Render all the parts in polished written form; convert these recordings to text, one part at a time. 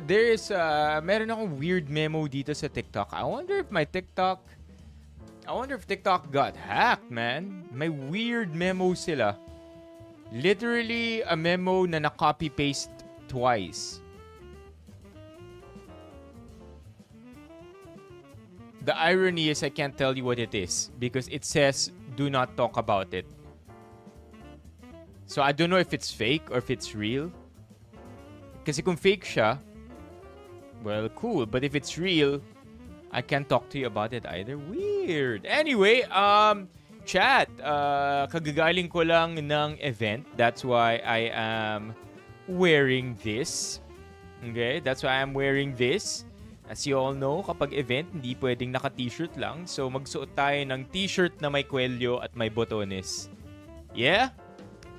meron akong weird memo dito sa TikTok. I wonder if TikTok got hacked, man. May weird memo sila. Literally a memo na na-copy-paste twice. The irony is I can't tell you what it is because it says do not talk about it. So I don't know if it's fake or if it's real. Kasi kung fake siya, well, cool. But if it's real, I can't talk to you about it either. Weird. Anyway, chat. Kagagaling ko lang ng event. That's why I am wearing this. Okay? That's why I'm wearing this. As you all know, kapag event, hindi pwedeng naka-t-shirt lang. So, magsuot tayo ng t-shirt na may kwelyo at may botones. Yeah?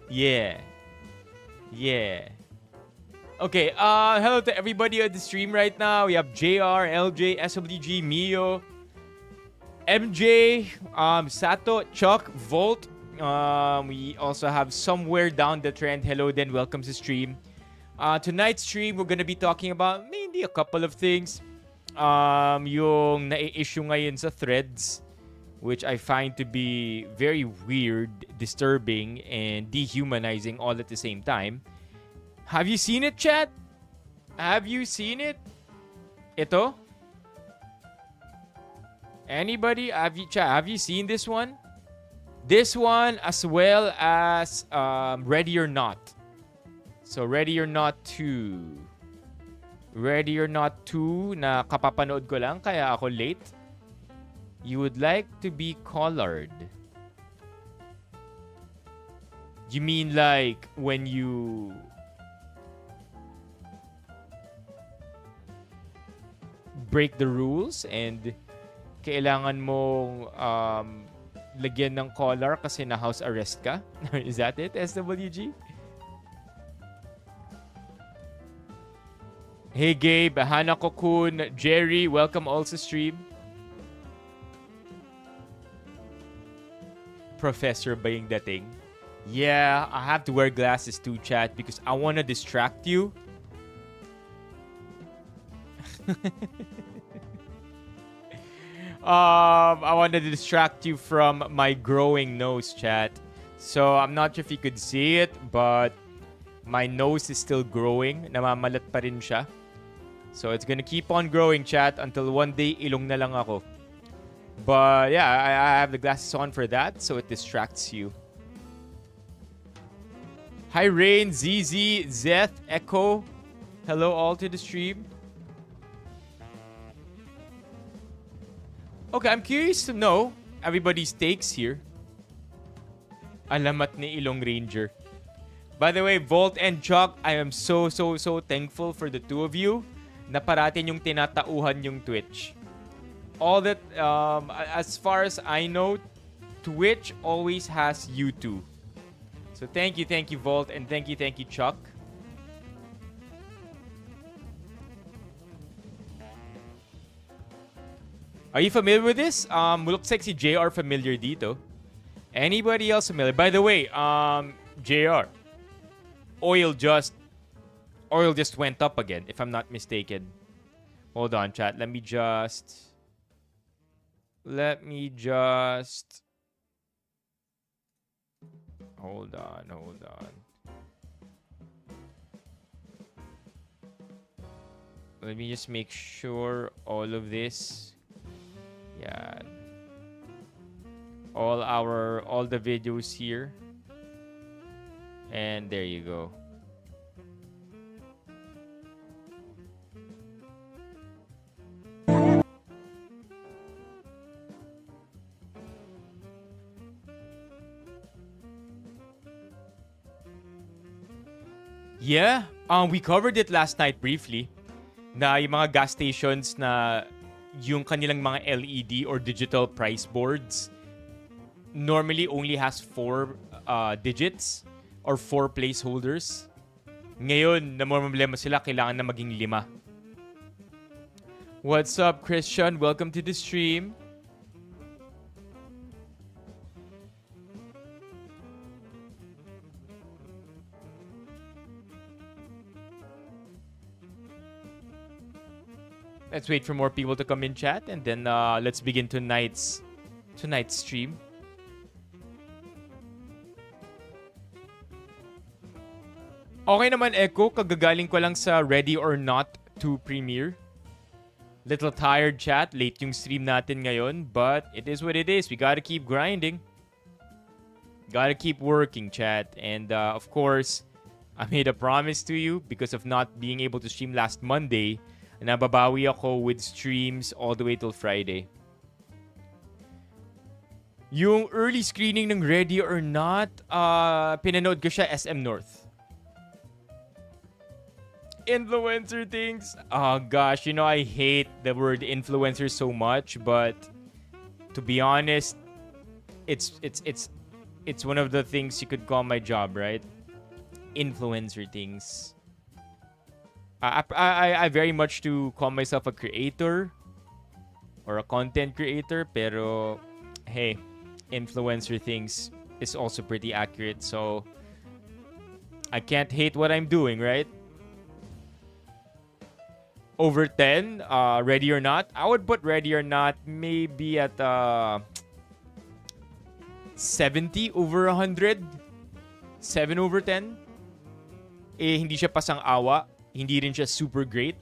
Yeah. Yeah. Okay, hello to everybody on the stream right now. We have JR, LJ, SWG, Mio, MJ, Sato, Chuck, Volt. We also have Somewhere Down the Trend. Hello then, welcome to stream. Tonight's stream, we're gonna be talking about mainly a couple of things. Yung nai-issue ngayon sa threads, which I find to be very weird, disturbing, and dehumanizing all at the same time. Have you seen it, chat? Have you seen it? Ito? Anybody? Have you seen this one? This one as well as Ready or Not. So Ready or Not 2. Ready or Not 2 na kapapanood ko lang kaya ako late. You would like to be colored. You mean like when you break the rules and kailangan mong lagyan ng collar kasi na house arrest ka? Is that it, SWG? Hey Gabe, Hanako-kun, Jerry, welcome also stream. Professor ba yung dating? Yeah, I have to wear glasses too, chat, because I want to distract you. I wanted to distract you from my growing nose, chat. So, I'm not sure if you could see it, but my nose is still growing. Namamalat pa rin siya. So, it's gonna keep on growing, chat, until one day, ilong na lang ako. But, yeah, I have the glasses on for that, so it distracts you. Hi, Rain, ZZ, Zeth, Echo. Hello all to the stream. Okay, I'm curious to know everybody's takes here. Alamat ni Ilong Ranger. By the way, Volt and Chuck, I am so thankful for the two of you na parating yung tinatauhan yung Twitch. All that, as far as I know, Twitch always has you two. So thank you, Volt, and thank you, Chuck. Are you familiar with this? Looks like si JR familiar dito. Anybody else familiar? By the way, JR, oil just went up again, if I'm not mistaken. Hold on, chat. Let me just. Hold on. Let me just make sure all of this. Yeah. All the videos here. And there you go. Yeah, we covered it last night briefly. Na yung mga gas stations na yung kanilang mga LED or digital price boards normally only has 4 digits or 4 placeholders. Ngayon, namomroblema sila, kailangan na maging 5. What's up, Christian? Welcome to the stream. Let's wait for more people to come in chat, and then let's begin tonight's stream. Okay naman, Echo. Kagagaling ko lang sa Ready or Not 2 premiere. Little tired, chat. Late yung stream natin ngayon, but it is what it is. We gotta keep grinding. Gotta keep working, chat. And of course, I made a promise to you because of not being able to stream last Monday. Nababawi ako with streams all the way till Friday. Yung early screening ng Ready or Not, pinanood ko siya SM North. Influencer things. Oh gosh, you know I hate the word influencer so much, but to be honest, it's one of the things you could call my job, right? Influencer things. I very much to call myself a creator or a content creator, pero hey, influencer things is also pretty accurate, so I can't hate what I'm doing, right? Over 10, Ready or Not. I would put Ready or Not maybe at 70 over 100. 7 over 10. Eh, hindi siya pasang awa. Hindi rin siya super great.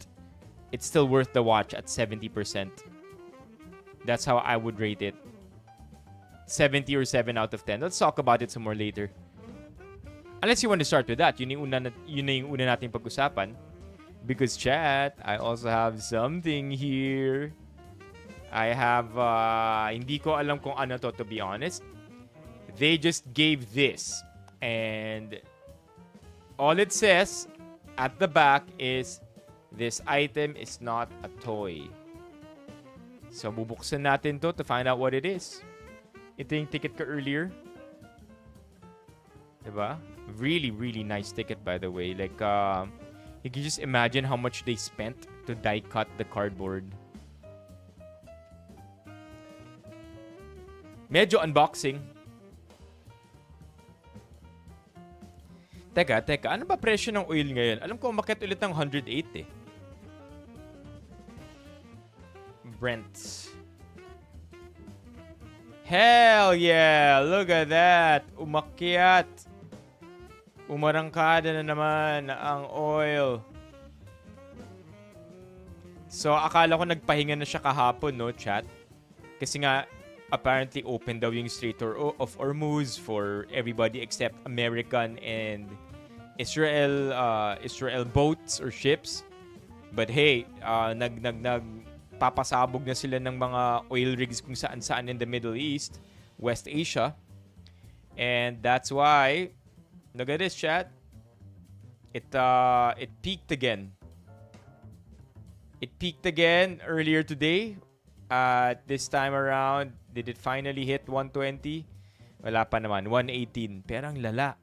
It's still worth the watch at 70%. That's how I would rate it. 70 or 7 out of 10. Let's talk about it some more later. Unless you want to start with that. Yun na yung una nating pag-usapan. Because chat, I also have something here. I have, hindi ko alam kung ano to be honest. They just gave this. And all it says at the back is, this item is not a toy. So, bubuksan natin to find out what it is. Ito yung ticket ko earlier. Diba? Really, really nice ticket, by the way. Like, you can just imagine how much they spent to die cut the cardboard. Medyo unboxing. Teka. Ano ba presyo ng oil ngayon? Alam ko umakyat ulit ng 108 eh. Brent. Hell yeah! Look at that! Umakyat! Umarangkada na naman ang oil. So, akala ko nagpahinga na siya kahapon, no, chat? Kasi nga, apparently open daw yung Strait of Hormuz for everybody except American and Israel boats or ships. But hey, papasabog na sila ng mga oil rigs kung saan-saan in the Middle East, West Asia. And that's why, look at this, chat. It peaked again. It peaked again earlier today. This time around, did it finally hit 120? Wala pa naman, 118. Pero ang lala.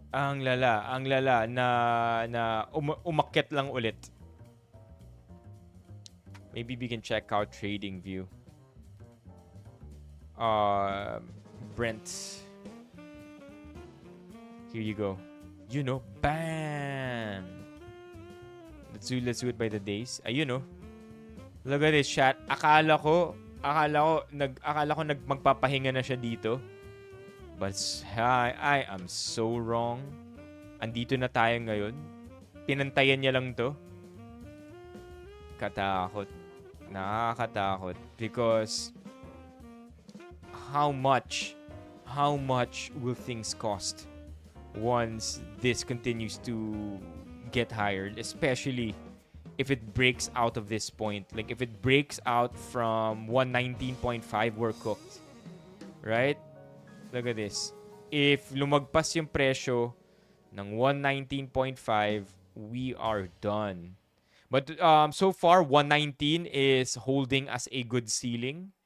Ang lala na umakyat lang ulit. Maybe we can check out trading view. Brent. Here you go. You know, bam. Let's do it by the days. Ayun, no. Look at this, chat. Akala ko magpapahinga na siya dito. But I am so wrong. Andito na tayo ngayon. Pinantayan niya lang to. Katakot. Nakakatakot. Because how much will things cost once this continues to get higher, especially if it breaks out of this point. Like if it breaks out from 119.5, we're cooked. Right? Look at this. If lumagpas yung presyo ng 119.5, we are done. But so far, 119 is holding as a good ceiling.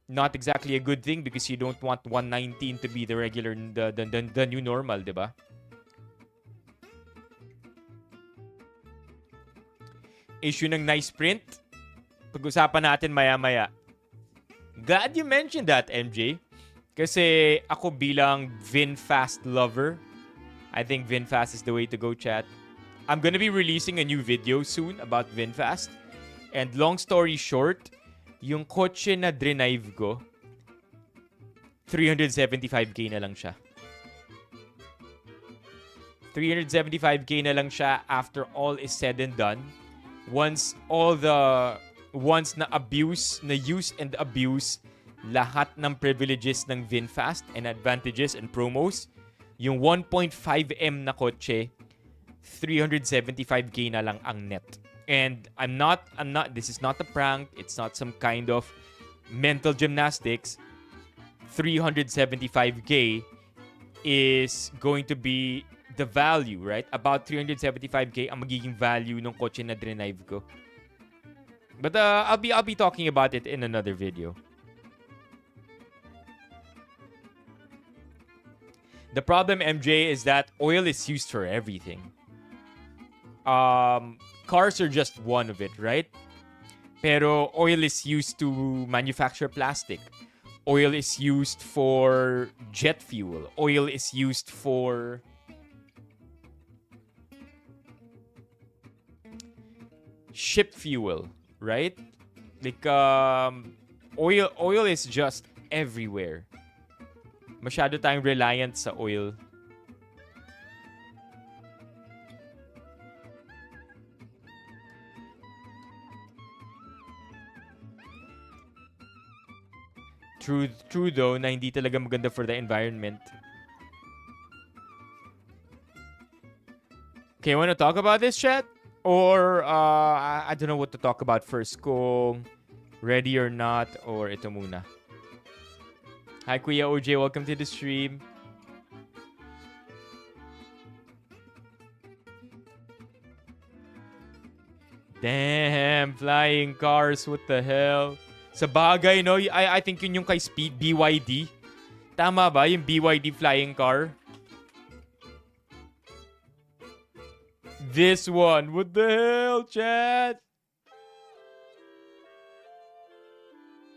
Not exactly a good thing because you don't want 119 to be the regular, the new normal, diba? Issue ng nice print. Pag-usapan natin maya-maya. Glad you mentioned that, MJ. Kasi ako bilang VinFast lover, I think VinFast is the way to go, chat. I'm gonna be releasing a new video soon about VinFast. And long story short, yung kotse na drive ko, 375k na lang siya. 375k na lang siya after all is said and done. Once na use and abuse lahat ng privileges ng VinFast and advantages and promos, yung 1.5M na kotse, 375k na lang ang net. And I'm not, this is not a prank, it's not some kind of mental gymnastics. 375k is going to be the value, right? About 375k ang magiging value ng kotse na drive ko. But I'll be talking about it in another video. The problem, MJ, is that oil is used for everything. Cars are just one of it, right? Pero oil is used to manufacture plastic. Oil is used for jet fuel. Oil is used for ship fuel, right? Like oil is just everywhere. Masyado tayong reliant sa oil. True though na hindi talaga maganda for the environment. Okay, want to talk about this, chat? Or I don't know what to talk about first. Kung ready or not, or ito muna. Hi, Kuya OJ. Welcome to the stream. Damn, flying cars. What the hell? Sa bagay, no? I think yun yung kay Speed, BYD. Tama ba? Yung BYD flying car? This one. What the hell, chat?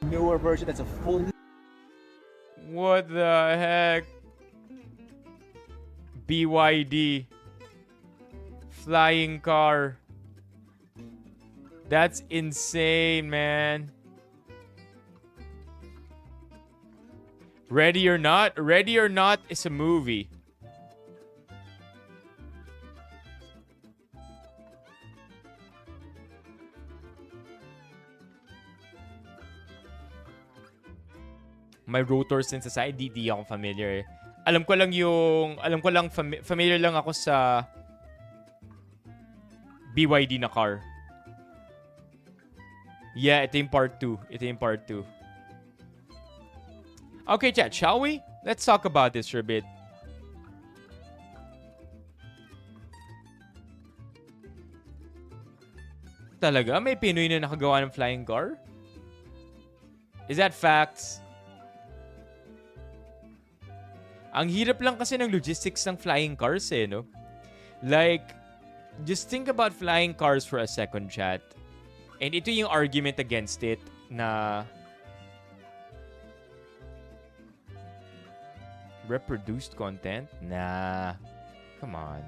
Newer version that's a full... What the heck? BYD. Flying car. That's insane, man. Ready or Not? Ready or Not is a movie. May rotors din sa side, di ako familiar. Alam ko lang familiar lang ako sa BYD na car. Yeah, ito yung part 2. Okay, chat, shall we? Let's talk about this for a bit. Talaga? May Pinoy na nakagawa ng flying car? Is that facts? Ang hirap lang kasi ng logistics ng flying cars eh, no? Like, just think about flying cars for a second, chat. And ito yung argument against it na reproduced content? Nah. Come on.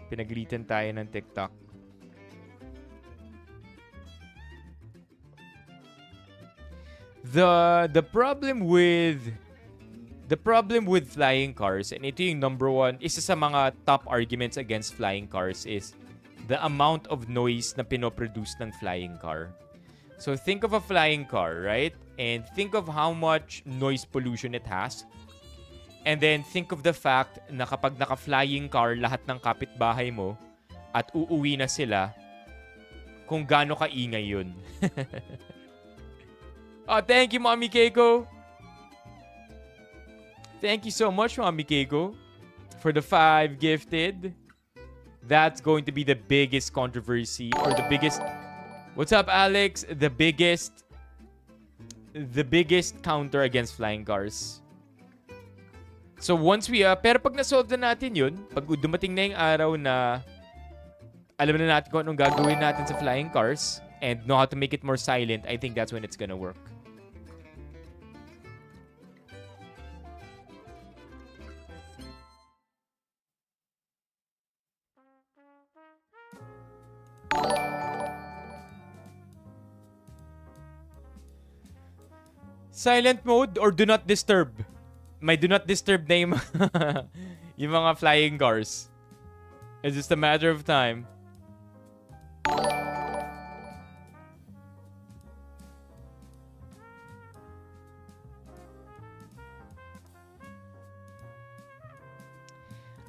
Pinagalitan tayo ng TikTok. The problem with flying cars, and ito yung number one, isa sa mga top arguments against flying cars is the amount of noise na pinoproduce ng flying car. So think of a flying car, right? And think of how much noise pollution it has. And then think of the fact na kapag naka-flying car lahat ng kapitbahay mo at uuwi na sila, kung gaano kaingay yun. Oh, thank you, Mommy Keiko. Thank you so much, Mommy Keiko, for the 5 gifted. That's going to be the biggest controversy or the biggest... What's up, Alex? The biggest counter against flying cars. So once we... pero pag na-solve na natin yun, pag dumating na yung araw na alam na natin kung anong gagawin natin sa flying cars and know how to make it more silent, I think that's when it's gonna work. Silent mode or do not disturb? May do not disturb na yung, yung mga flying cars. It's just a matter of time.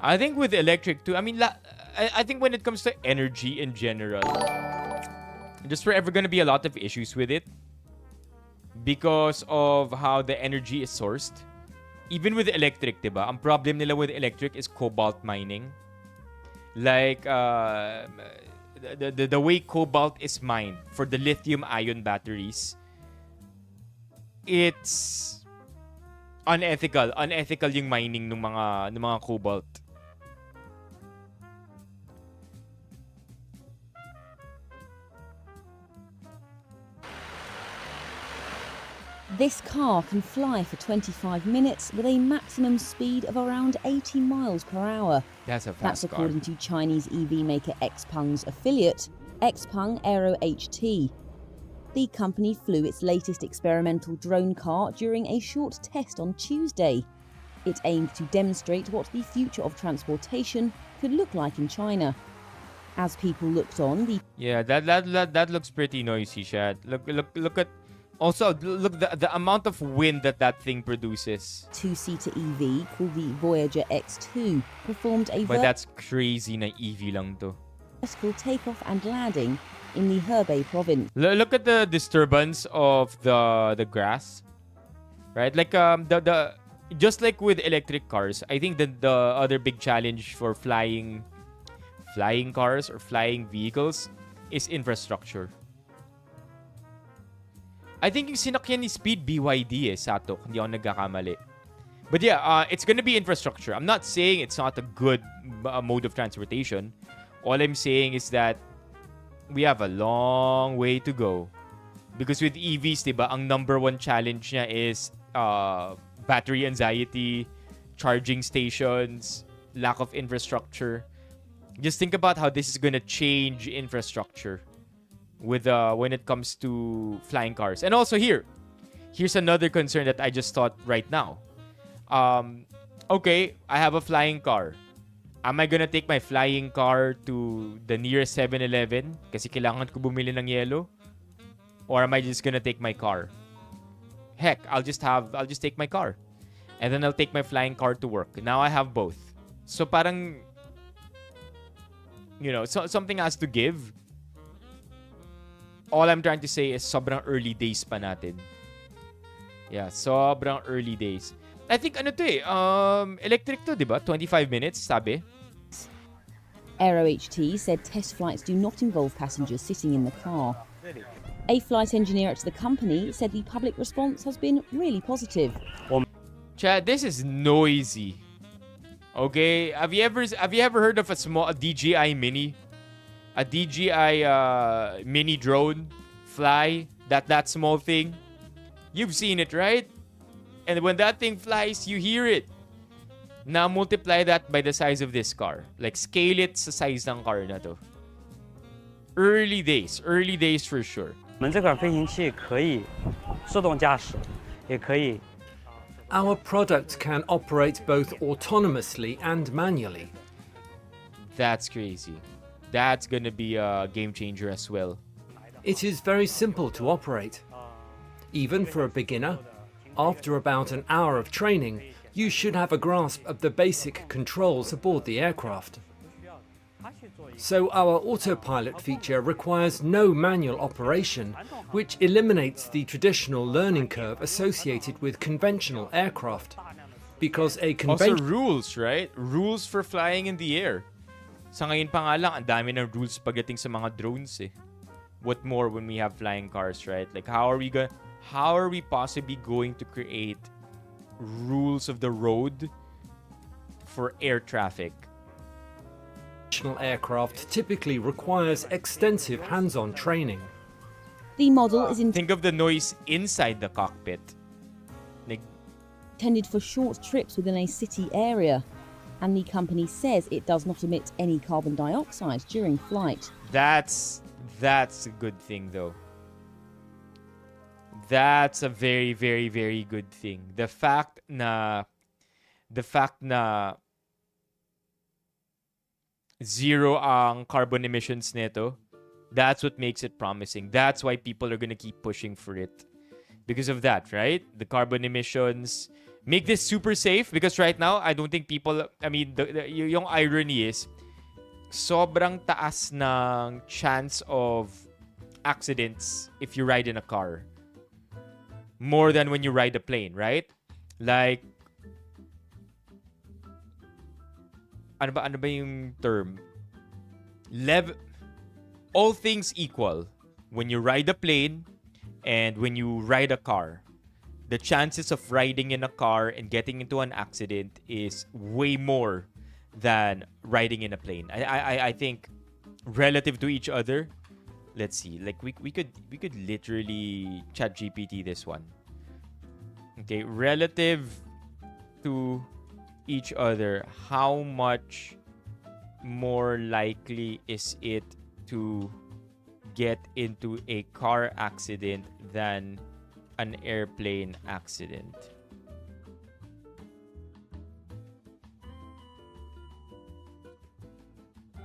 I think with electric too, I mean, I think when it comes to energy in general, there's forever gonna be a lot of issues with it because of how the energy is sourced. Even with electric, diba? Ang problem nila with electric is cobalt mining. Like, the way cobalt is mined for the lithium-ion batteries, it's unethical. Unethical yung mining ng mga cobalt. This car can fly for 25 minutes with a maximum speed of around 80 miles per hour. That's a fast That's car. according to Chinese EV maker XPeng's affiliate, XPeng Aero HT. The company flew its latest experimental drone car during a short test on Tuesday. It aimed to demonstrate what the future of transportation could look like in China. As people looked on, Yeah, that looks pretty noisy, Shad. Look at. Also, look the amount of wind that thing produces. two-seater EV called the Voyager X2 performed a But that's crazy na EV lang to. vertical takeoff and landing in the Hebei province. Look at the disturbance of the grass, right? Like the just like with electric cars, I think that the other big challenge for flying cars or flying vehicles is infrastructure. I think yung sinakyan ni Speed BYD Sato, hindi ako nagkakamali. But yeah, it's gonna be infrastructure. I'm not saying it's not a good mode of transportation. All I'm saying is that we have a long way to go. Because with EVs, diba, ang number one challenge niya is battery anxiety, charging stations, lack of infrastructure. Just think about how this is gonna change infrastructure with when it comes to flying cars. And also here's another concern that I just thought right now. Okay, I have a flying car. Am I gonna take my flying car to the nearest 7-Eleven kasi kailangan ko bumili ng yelo? Or am I just gonna take my car? Heck, I'll just take my car. And then I'll take my flying car to work. Now I have both. So parang, something has to give. All I'm trying to say is sobrang early days pa natin. Yeah, sobrang early days. I think electric to, diba? 25 minutes, sabi. Aero HT said test flights do not involve passengers sitting in the car. A flight engineer at the company said the public response has been really positive. Chad, this is noisy. Okay, have you ever heard of a DJI Mini? A DJI mini drone fly, that small thing? You've seen it, right? And when that thing flies, you hear it. Now multiply that by the size of this car. Like scale it sa size ng car na to. Early days for sure. 我们这款飞行器可以自动驾驶，也可以 Our product can operate both autonomously and manually. That's crazy. That's gonna be a game changer as well. It is very simple to operate. Even for a beginner, after about an hour of training, you should have a grasp of the basic controls aboard the aircraft. So our autopilot feature requires no manual operation, which eliminates the traditional learning curve associated with conventional aircraft. Because a Also rules, right? Rules for flying in the air. Sa ngayon pa nga lang, ang dami ng rules pagdating sa mga drones eh. What more when we have flying cars, right? Like how are we possibly going to create rules of the road for air traffic? conventional aircraft typically requires extensive hands-on training. The model is Think of the noise inside the cockpit. intended for short trips within a city area, and the company says it does not emit any carbon dioxide during flight. That's a good thing though. That's a very, very, very good thing. The fact na zero ang carbon emissions nito, that's what makes it promising. That's why people are gonna keep pushing for it. Because of that, right? The carbon emissions make this super safe because right now, I don't think people, I mean, yung irony is, sobrang taas ng chance of accidents if you ride in a car. More than when you ride a plane, right? Like, ano ba yung term? All things equal, when you ride a plane and when you ride a car, the chances of riding in a car and getting into an accident is way more than riding in a plane. I think relative to each other, let's see. Like we could literally chat GPT this one. Okay, relative to each other, how much more likely is it to get into a car accident than an airplane accident?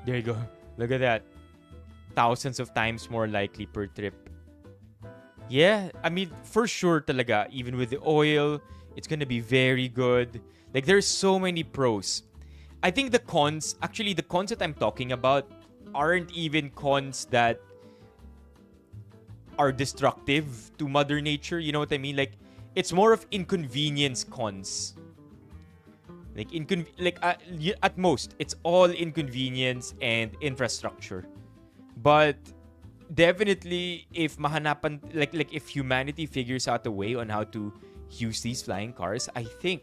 There you go. Look at that. Thousands of times more likely per trip. Yeah, I mean, for sure talaga, even with the oil, it's gonna be very good. Like, there's so many pros. I think the cons that I'm talking about aren't even cons that are destructive to Mother Nature. You know what I mean? Like, it's more of inconvenience cons. Like, at most, it's all inconvenience and infrastructure. But definitely, if mahanapan, like if humanity figures out a way on how to use these flying cars, I think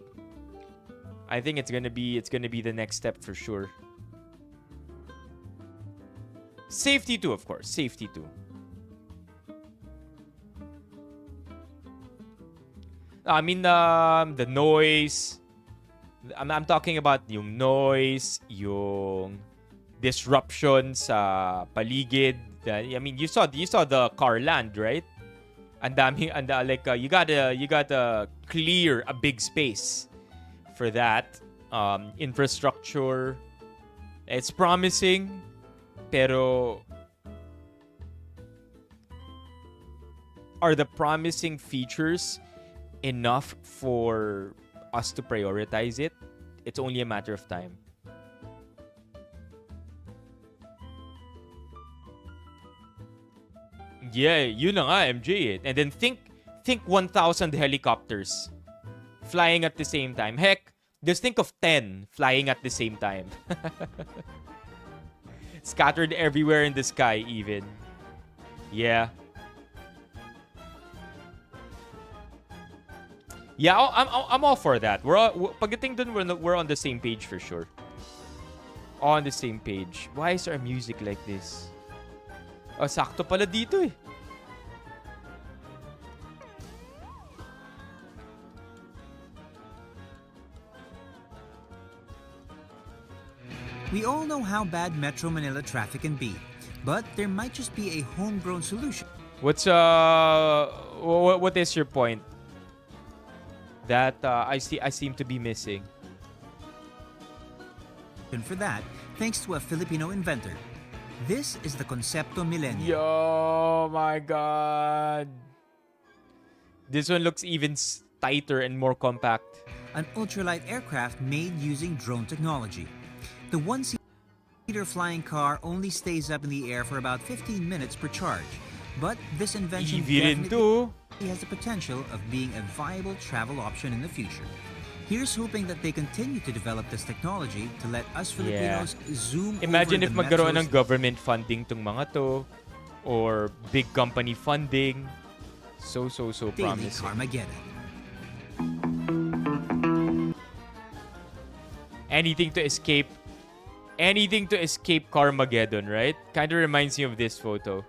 it's gonna be the next step for sure. Safety too, of course. Safety too. I mean, the noise. I'm talking about yung noise, yung disruption sa paligid. I mean, you saw the car land, right? You gotta clear a big space for that. Infrastructure, it's promising, pero are the promising features enough for us to prioritize it? It's only a matter of time. Yeah, yun na nga, MJ. And then think 1,000 helicopters flying at the same time. Heck, just think of 10 flying at the same time. Scattered everywhere in the sky even. Yeah. Yeah, I'm all for that. Pagdating dun, we're on the same page for sure. On the same page. Why is our music like this? Oh, sakto pala dito eh. We all know how bad Metro Manila traffic can be, but there might just be a homegrown solution. What is your point? That I seem to be missing. And for that, thanks to a Filipino inventor. This is the Concepto Milenio. Yo, my God. This one looks even tighter and more compact. An ultralight aircraft made using drone technology. The one-seater flying car only stays up in the air for about 15 minutes per charge. But this invention definitely has the potential of being a viable travel option in the future. Here's hoping that they continue to develop this technology to let us Filipinos zoom Imagine over if the magkaroon metros. ng government funding tong mga to, or big company funding. So Daily promising. Carmageddon. Anything to escape Carmageddon, right? Kind of reminds me of this photo.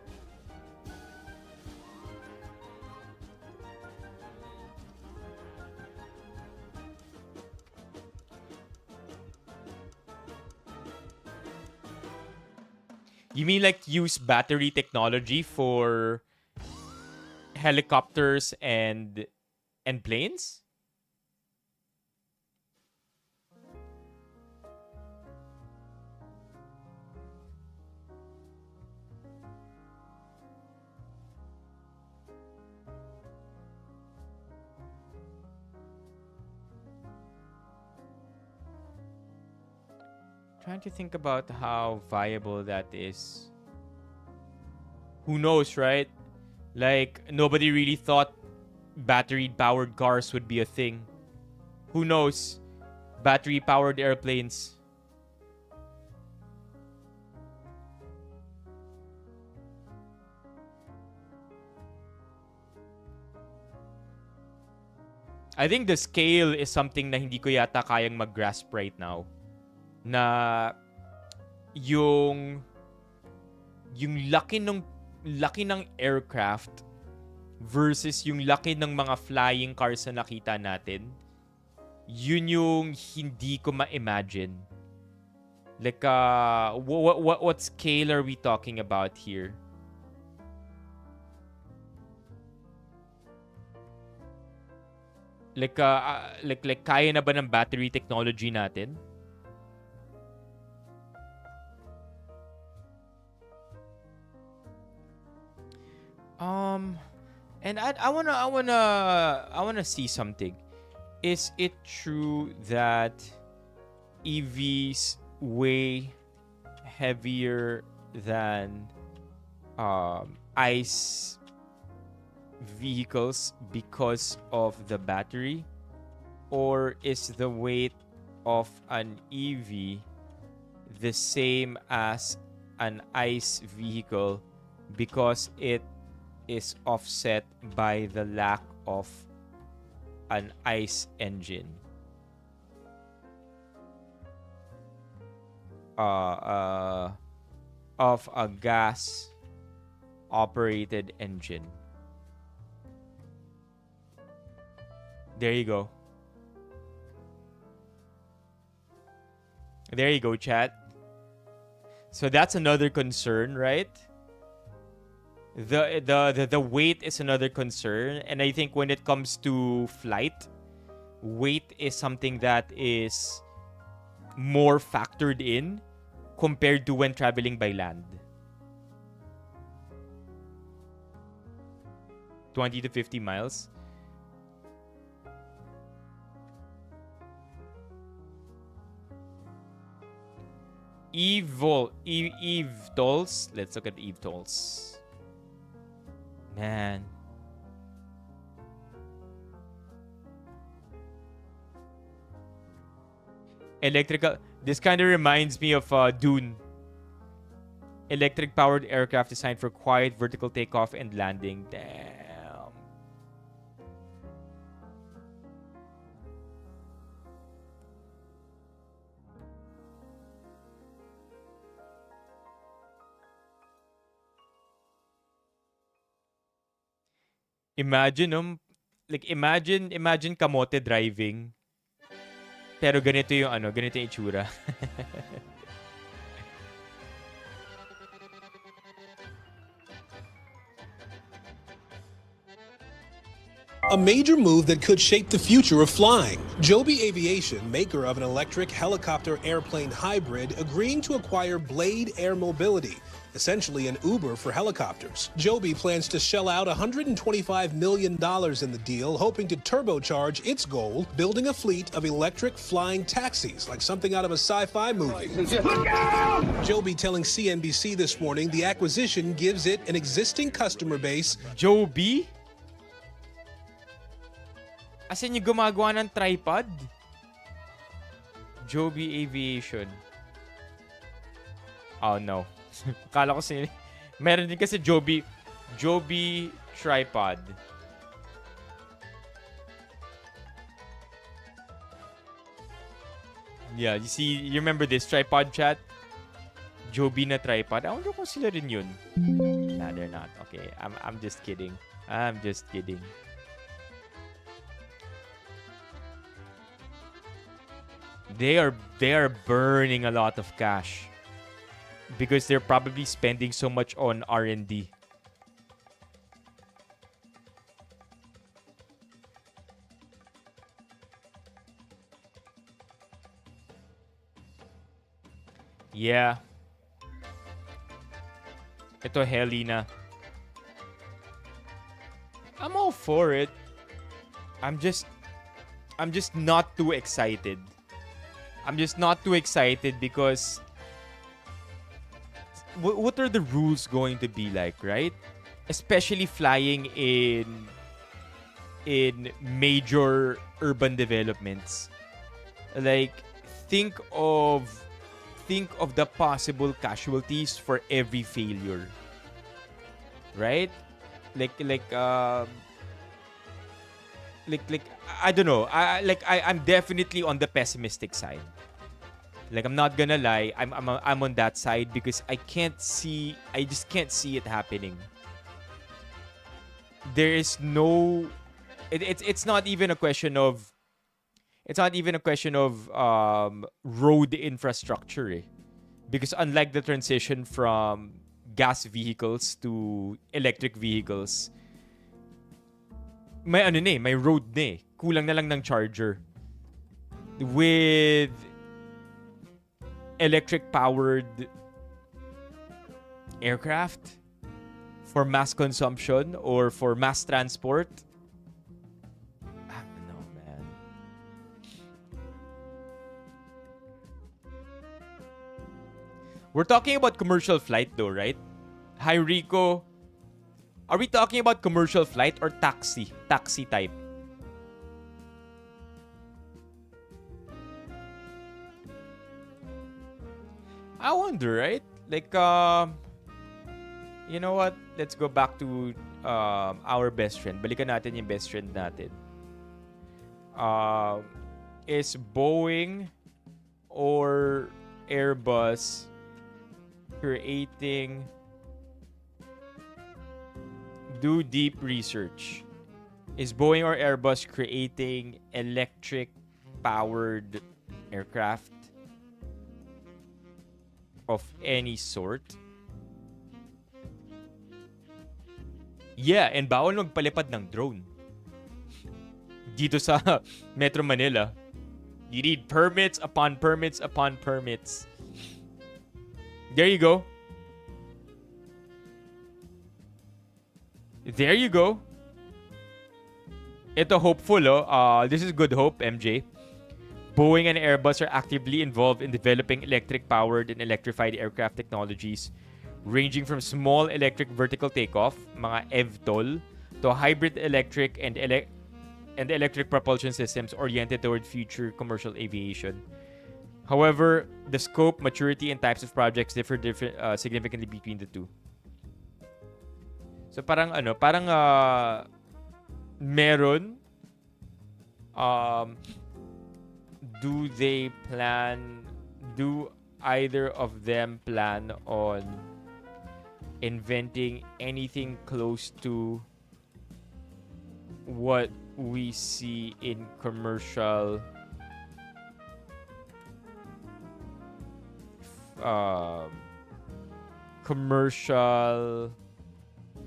You mean like use battery technology for helicopters and planes? Trying to think about how viable that is. Who knows, right? Like, nobody really thought battery-powered cars would be a thing. Who knows? Battery-powered airplanes. I think the scale is something na hindi ko yata kayang mag-grasp right now. Na yung laki ng aircraft versus yung laki ng mga flying cars na nakita natin, yun yung hindi ko ma-imagine. Like, what scale are we talking about here? Like, kaya na ba ng battery technology natin? And I wanna see something. Is it true that EVs weigh heavier than ICE vehicles because of the battery? Or is the weight of an EV the same as an ICE vehicle because it is offset by the lack of an ICE engine? Of a gas operated engine. There you go. There you go, chat. So that's another concern, right? The weight is another concern, and I think when it comes to flight, weight is something that is more factored in compared to when traveling by land. 20 to 50 miles. Eve tolls. Let's look at Eve tolls. Man. Electrical. This kind of reminds me of Dune. Electric-powered aircraft designed for quiet vertical takeoff and landing. Damn. Imagine, imagine kamote driving. Pero ganito yung ganito yung itsura. A major move that could shape the future of flying. Joby Aviation, maker of an electric helicopter airplane hybrid, agreeing to acquire Blade Air Mobility, essentially an Uber for helicopters. Joby plans to shell out $125 million in the deal, hoping to turbocharge its goal, building a fleet of electric flying taxis, like something out of a sci-fi movie. Joby telling CNBC this morning the acquisition gives it an existing customer base. Joby? As in yung gumagawa ng tripod? Joby Aviation. Oh no. Kala ko meron din kasi Joby tripod. Yeah, you remember this tripod, chat? Joby na tripod. I wonder kung sila rin yun. Nah, they're not. Okay, I'm just kidding. I'm just kidding. They are burning a lot of cash because they're probably spending so much on R&D. Yeah. Ito, Helena. I'm all for it. I'm just not too excited. I'm just not too excited because what are the rules going to be like, right? Especially flying in major urban developments. Like think of the possible casualties for every failure. Right? Like I don't know. I'm definitely on the pessimistic side. Like I'm not gonna lie, I'm on that side because I just can't see it happening. There is no it's not even a question of road infrastructure eh. Because unlike the transition from gas vehicles to electric vehicles, may road na eh. Kulang na lang ng charger. With electric-powered aircraft for mass consumption or for mass transport, I don't know, man. We're talking about commercial flight though, right? Hi, Rico. Are we talking about commercial flight or taxi? Taxi type? I wonder, right? Like, you know what? Let's go back to our best friend. Balikan natin yung best friend natin. Is Boeing or Airbus creating... Do deep research. Is Boeing or Airbus creating electric-powered aircraft of any sort? Yeah, and bawal magpalipad ng drone. Dito sa Metro Manila. You need permits upon permits upon permits. There you go. There you go. Ito hopeful, oh. This is good hope, MJ. Boeing and Airbus are actively involved in developing electric-powered and electrified aircraft technologies ranging from small electric vertical takeoff, mga eVTOL, to hybrid electric and electric propulsion systems oriented toward future commercial aviation. However, the scope, maturity, and types of projects differ significantly between the two. So parang meron do either of them plan on inventing anything close to what we see in commercial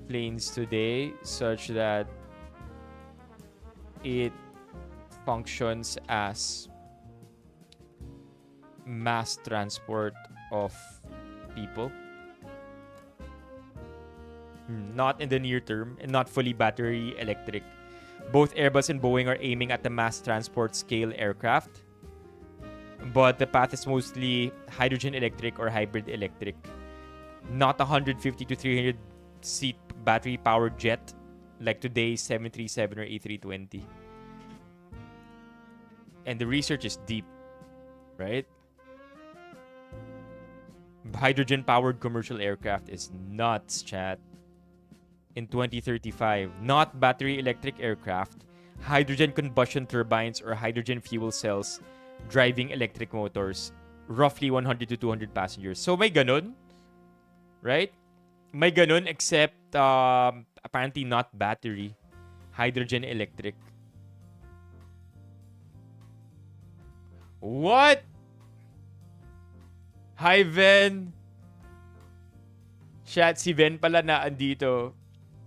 planes today, such that it functions as mass transport of people? Not in the near term and not fully battery electric. Both Airbus and Boeing are aiming at the mass transport scale aircraft, but the path is mostly hydrogen electric or hybrid electric, not 150 to 300 seat battery powered jet like today's 737 or A320. And the research is deep, right? Hydrogen powered commercial aircraft is nuts, chat. In 2035, not battery electric aircraft, hydrogen combustion turbines or hydrogen fuel cells driving electric motors, roughly 100 to 200 passengers. So may ganun, right? May ganun, except apparently not battery, hydrogen electric. What? Hi, Ven. Chat, si Ven pala na andito.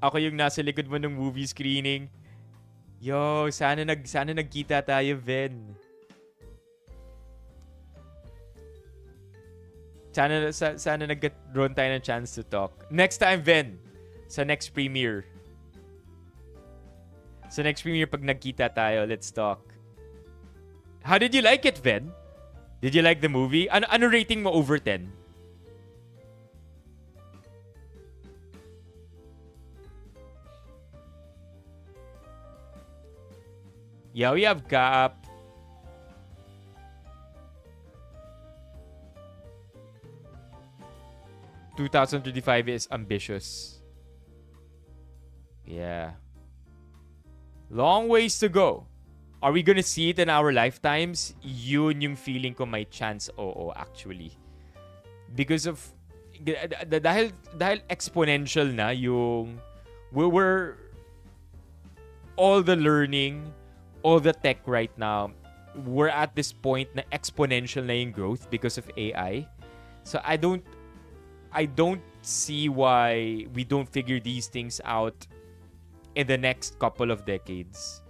Ako yung nasa likod mo ng movie screening. Yo, sana nagkita tayo, Ven. Sana nagkaroon tayo ng chance to talk. Next time, Ven. Sa next premiere. Sa next premiere, pag nagkita tayo, let's talk. How did you like it, Ven? Did you like the movie? Ano rating mo over 10? Yeah, we have Cap. "2035 is ambitious." Yeah. Long ways to go. Are we gonna see it in our lifetimes? Yun yung feeling ko may chance oo actually. Because of dahil exponential na yung we're all the learning, all the tech right now, we're at this point na exponential na yung growth because of AI. So I don't see why we don't figure these things out in the next couple of decades.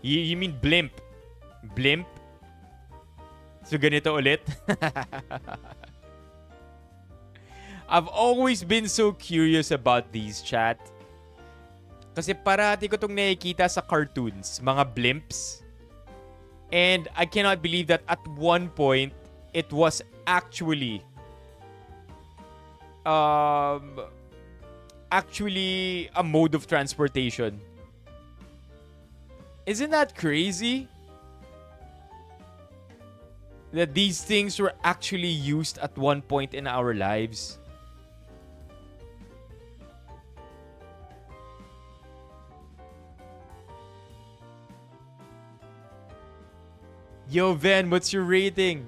You mean blimp? Blimp? So ganito ulit? I've always been so curious about these, chat. Kasi parati ko itong nakikita sa cartoons, mga blimps. And I cannot believe that at one point, it was actually a mode of transportation. Isn't that crazy? That these things were actually used at one point in our lives. Yo, Ven, what's your rating?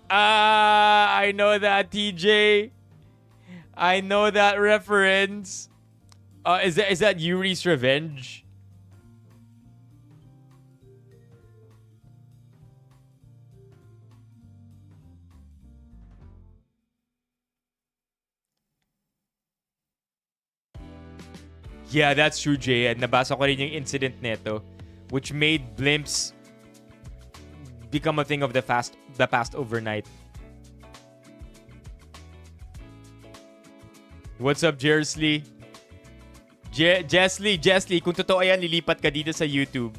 I know that, TJ. I know that reference. Is that Yuri's Revenge? Yeah, that's true, Jay. And nabasa ko rin yung incident neto, which made blimps become a thing of the past overnight. What's up, Jersley? Jessley, kung totoo yan, lilipat ka dito sa YouTube.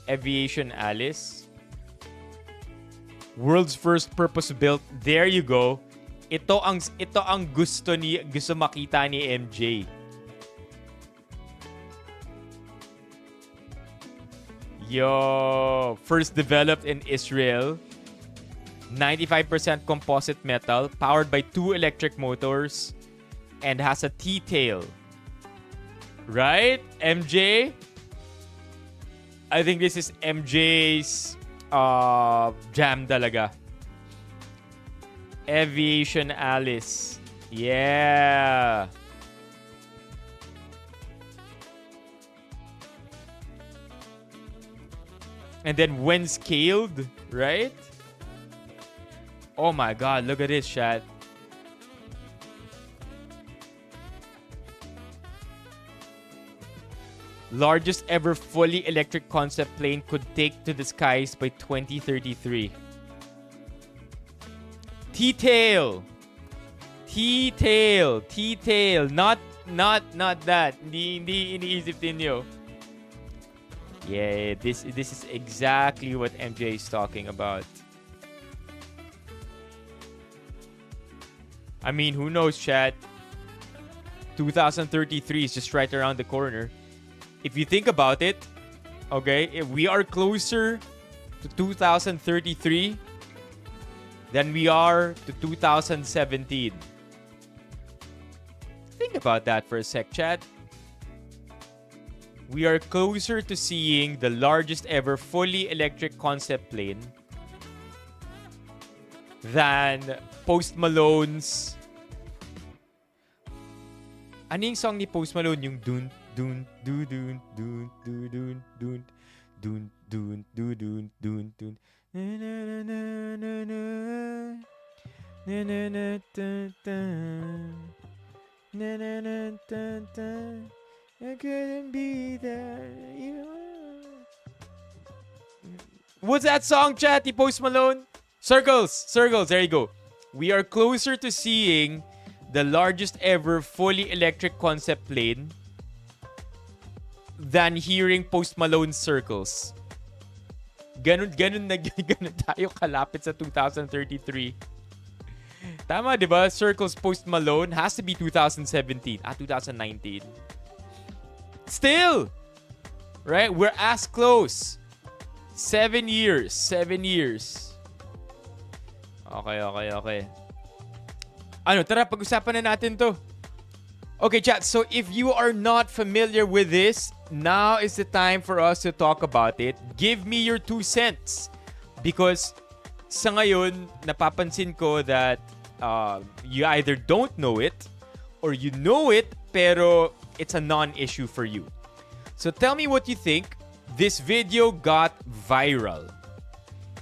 Aviation Alice. World's first purpose-built. There you go. Ito ang gusto makita ni MJ. Yo, first developed in Israel. 95% composite metal, powered by 2 electric motors, and has a T-tail. Right, MJ? I think this is MJ's jam talaga. Aviation Alice. Yeah. And then when scaled, right? Oh my god, look at this, chat. Largest ever fully electric concept plane could take to the skies by 2033. T-tail. T-tail. T-tail. Not that. Hindi iniisip ninyo. Yeah, this is exactly what MJ is talking about. I mean, who knows, chat? 2033 is just right around the corner. If you think about it, okay, if we are closer to 2033 than we are to 2017. Think about that for a sec, chat. We are closer to seeing the largest ever fully electric concept plane than Post Malone's... Ano yung song ni Post Malone? Yung dun dun dun dun dun dun dun dun dun dun dun dun dun dun na na na na na na na na na Na, na, na, dun, dun. I couldn't be there. What's that song, chat? Post Malone? Circles. Circles. There you go. We are closer to seeing the largest ever fully electric concept plane than hearing Post Malone's Circles. Ganun tayo kalapit sa 2033. Tama, di ba? Circles Post Malone has to be 2017. 2019. Still! Right? We're as close. 7 years. 7 years. Okay. Tara, pag-usapan na natin to. Okay, chat. So, if you are not familiar with this, now is the time for us to talk about it. Give me your 2 cents. Because sa ngayon, napapansin ko that you either don't know it or you know it, pero it's a non-issue for you. So, tell me what you think. This video got viral.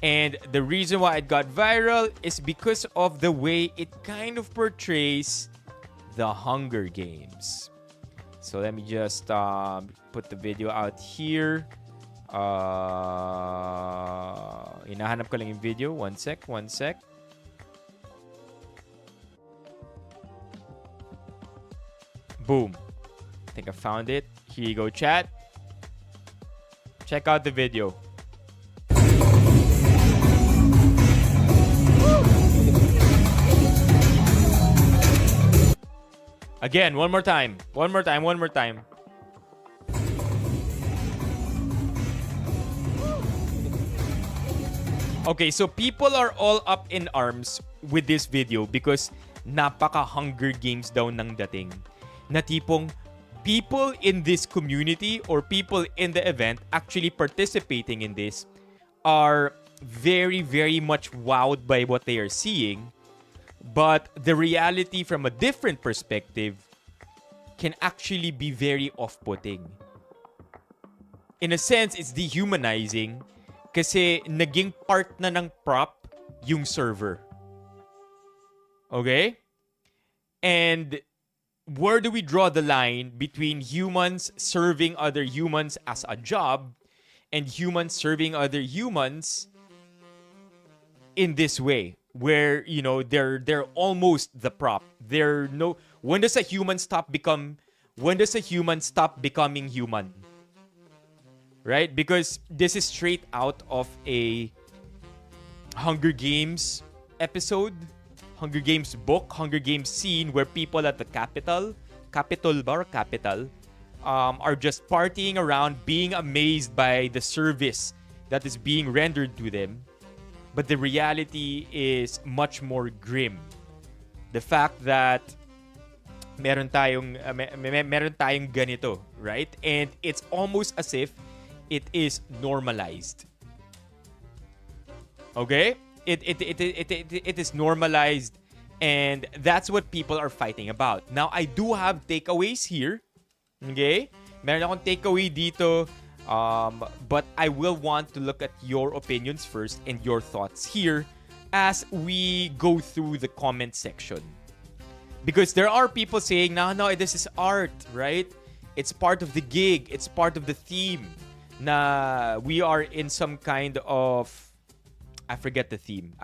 And the reason why it got viral is because of the way it kind of portrays the Hunger Games. So let me just put the video out here. Hinahanap ko lang yung video. One sec. Boom. I think I found it. Here you go, chat. Check out the video. Again, one more time. Okay, so people are all up in arms with this video because napaka Hunger Games daw nang dating. Na tipong people in this community or people in the event actually participating in this are very, very much wowed by what they are seeing. But the reality from a different perspective can actually be very off-putting. In a sense, it's dehumanizing kasi naging part na ng prop yung server. Okay? And where do we draw the line between humans serving other humans as a job and humans serving other humans in this way? Where, you know, they're almost the prop. When does a human stop becoming human? Right? Because this is straight out of a Hunger Games episode, Hunger Games book, Hunger Games scene where people at the Capitol are just partying around, being amazed by the service that is being rendered to them. But the reality is much more grim. The fact that meron tayong ganito, right? And it's almost as if it is normalized. Okay? It is normalized, and that's what people are fighting about. Now, I do have takeaways here. Okay? Meron akong takeaway dito. But I will want to look at your opinions first and your thoughts here as we go through the comment section. Because there are people saying, no, this is art, right? It's part of the gig. It's part of the theme. Na we are in some kind of... I forget the theme.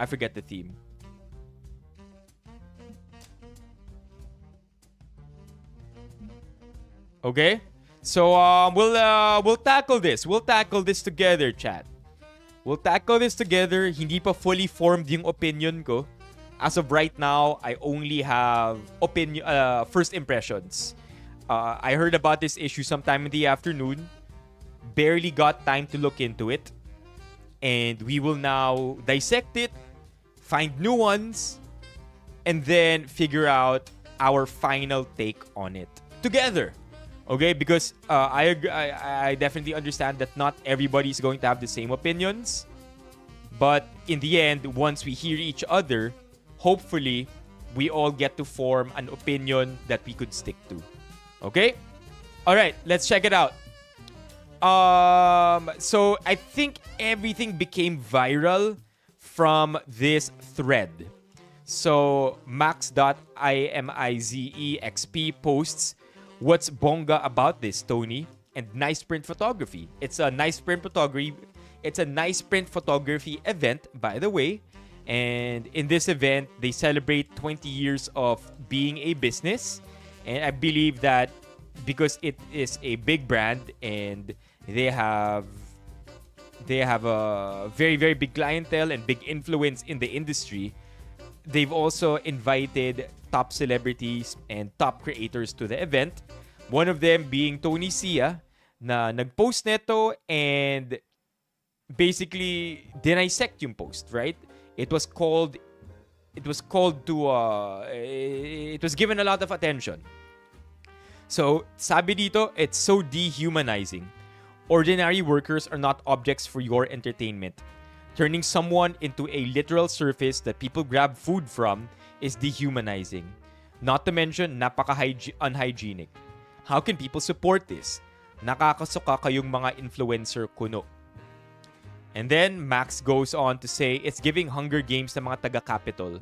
Okay? So we'll tackle this. We'll tackle this together, chat. We'll tackle this together. Hindi pa fully formed yung opinion ko. As of right now, I only have first impressions. I heard about this issue sometime in the afternoon. Barely got time to look into it. And we will now dissect it, find nuance, and then figure out our final take on it together. Okay, because I definitely understand that not everybody is going to have the same opinions. But in the end, once we hear each other, hopefully, we all get to form an opinion that we could stick to. Okay? Alright, let's check it out. So, I think everything became viral from this thread. So Max.imizexp posts, "What's bonga about this, Tony? And nice print photography." It's a nice print photography. It's a nice print photography event, by the way. And in this event, they celebrate 20 years of being a business. And I believe that because it is a big brand and they have a very, very big clientele and big influence in the industry, they've also invited top celebrities and top creators to the event. One of them being Tony Sia, na nag-post neto and basically dinisect yung post, right? It was given a lot of attention. So, sabi dito, it's so dehumanizing. Ordinary workers are not objects for your entertainment. Turning someone into a literal surface that people grab food from is dehumanizing. Not to mention, napaka-unhygienic. How can people support this? Nakakasuka kayong mga influencer kuno. And then, Max goes on to say, it's giving Hunger Games sa mga taga-Capitol.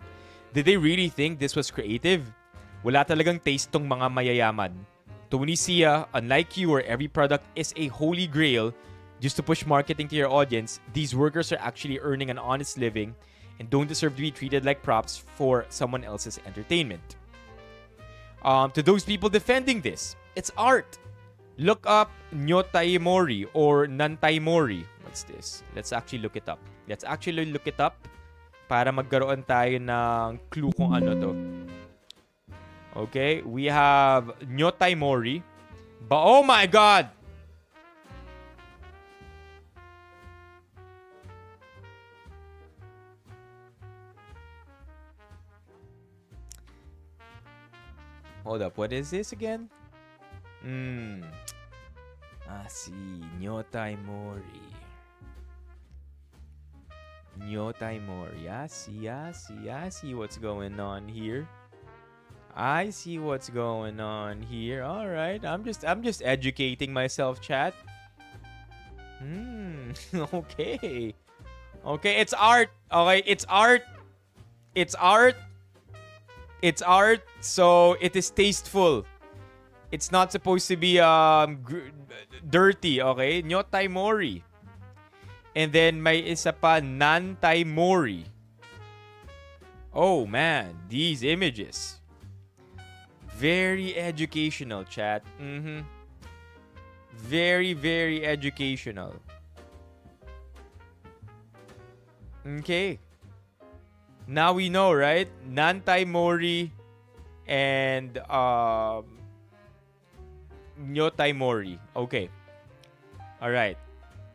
Did they really think this was creative? Wala talagang taste tong mga mayayaman. Tony Sia, unlike you where every product is a holy grail just to push marketing to your audience, these workers are actually earning an honest living and don't deserve to be treated like props for someone else's entertainment. To those people defending this, it's art. Look up Nyotai Mori or Nantai Mori. What's this? Let's actually look it up. Para magkaroon tayo ng clue kung ano to. Okay, we have Nyotai Mori. But oh my god! Hold up, what is this again? See, Nyotai Mori. Nyotai Mori. I see what's going on here. I see what's going on here. All right, I'm just educating myself, chat. Okay. Okay, it's art. Okay, it's art. It's art. It's art, so it is tasteful. It's not supposed to be dirty, okay? Nyotai Mori. And then may isa pa, Nantai Mori. Oh man, these images. Very educational, chat. Very, very educational. Okay. Now we know, right? Nantai Mori and Nyotai Mori. Okay. All right.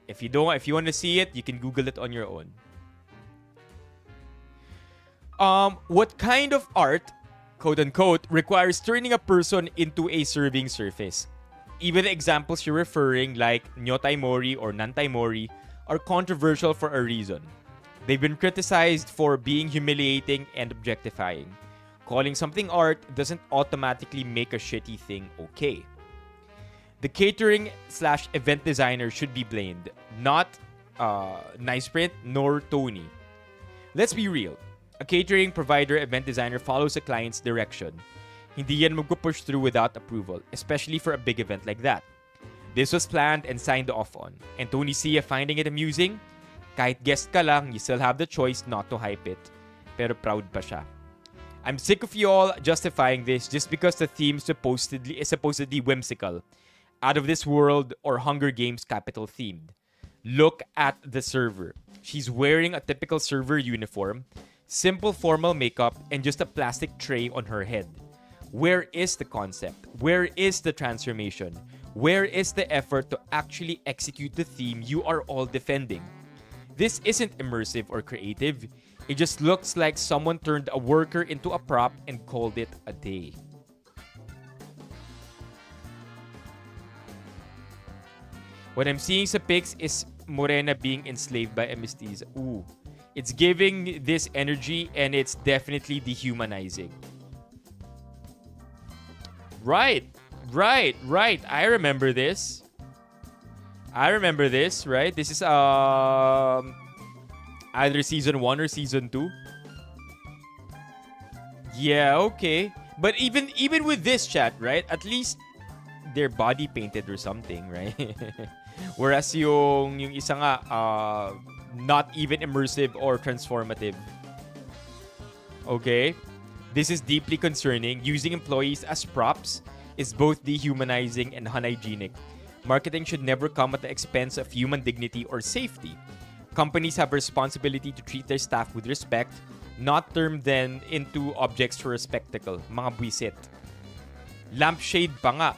If you want to see it, you can Google it on your own. What kind of art, quote unquote, requires turning a person into a serving surface? Even the examples you're referring, like Nyotai Mori or Nantai Mori, are controversial for a reason. They've been criticized for being humiliating and objectifying. Calling something art doesn't automatically make a shitty thing okay. The catering/event designer should be blamed, not Nice Print nor Tony. Let's be real. A catering provider, event designer follows a client's direction. Hindi yan magpo-push through without approval, especially for a big event like that. This was planned and signed off on. And Tony Sia finding it amusing? Kahit guest ka lang, you still have the choice not to hype it. Pero proud pa siya. I'm sick of you all justifying this just because the theme is supposedly whimsical, out of this world, or Hunger Games capital themed. Look at the server. She's wearing a typical server uniform, simple formal makeup, and just a plastic tray on her head. Where is the concept? Where is the transformation? Where is the effort to actually execute the theme you are all defending? This isn't immersive or creative. It just looks like someone turned a worker into a prop and called it a day. What I'm seeing sa pics is Morena being enslaved by a mestiza. Ooh. It's giving this energy and it's definitely dehumanizing. Right. I remember this, right? This is either season 1 or season 2. Yeah, okay. But even with this chat, right? At least they're body painted or something, right? Whereas yung isa nga, not even immersive or transformative. Okay? This is deeply concerning. Using employees as props is both dehumanizing and unhygienic. Marketing should never come at the expense of human dignity or safety. Companies have a responsibility to treat their staff with respect, not turn them into objects for a spectacle. Mga buwisit. Lampshade pa nga.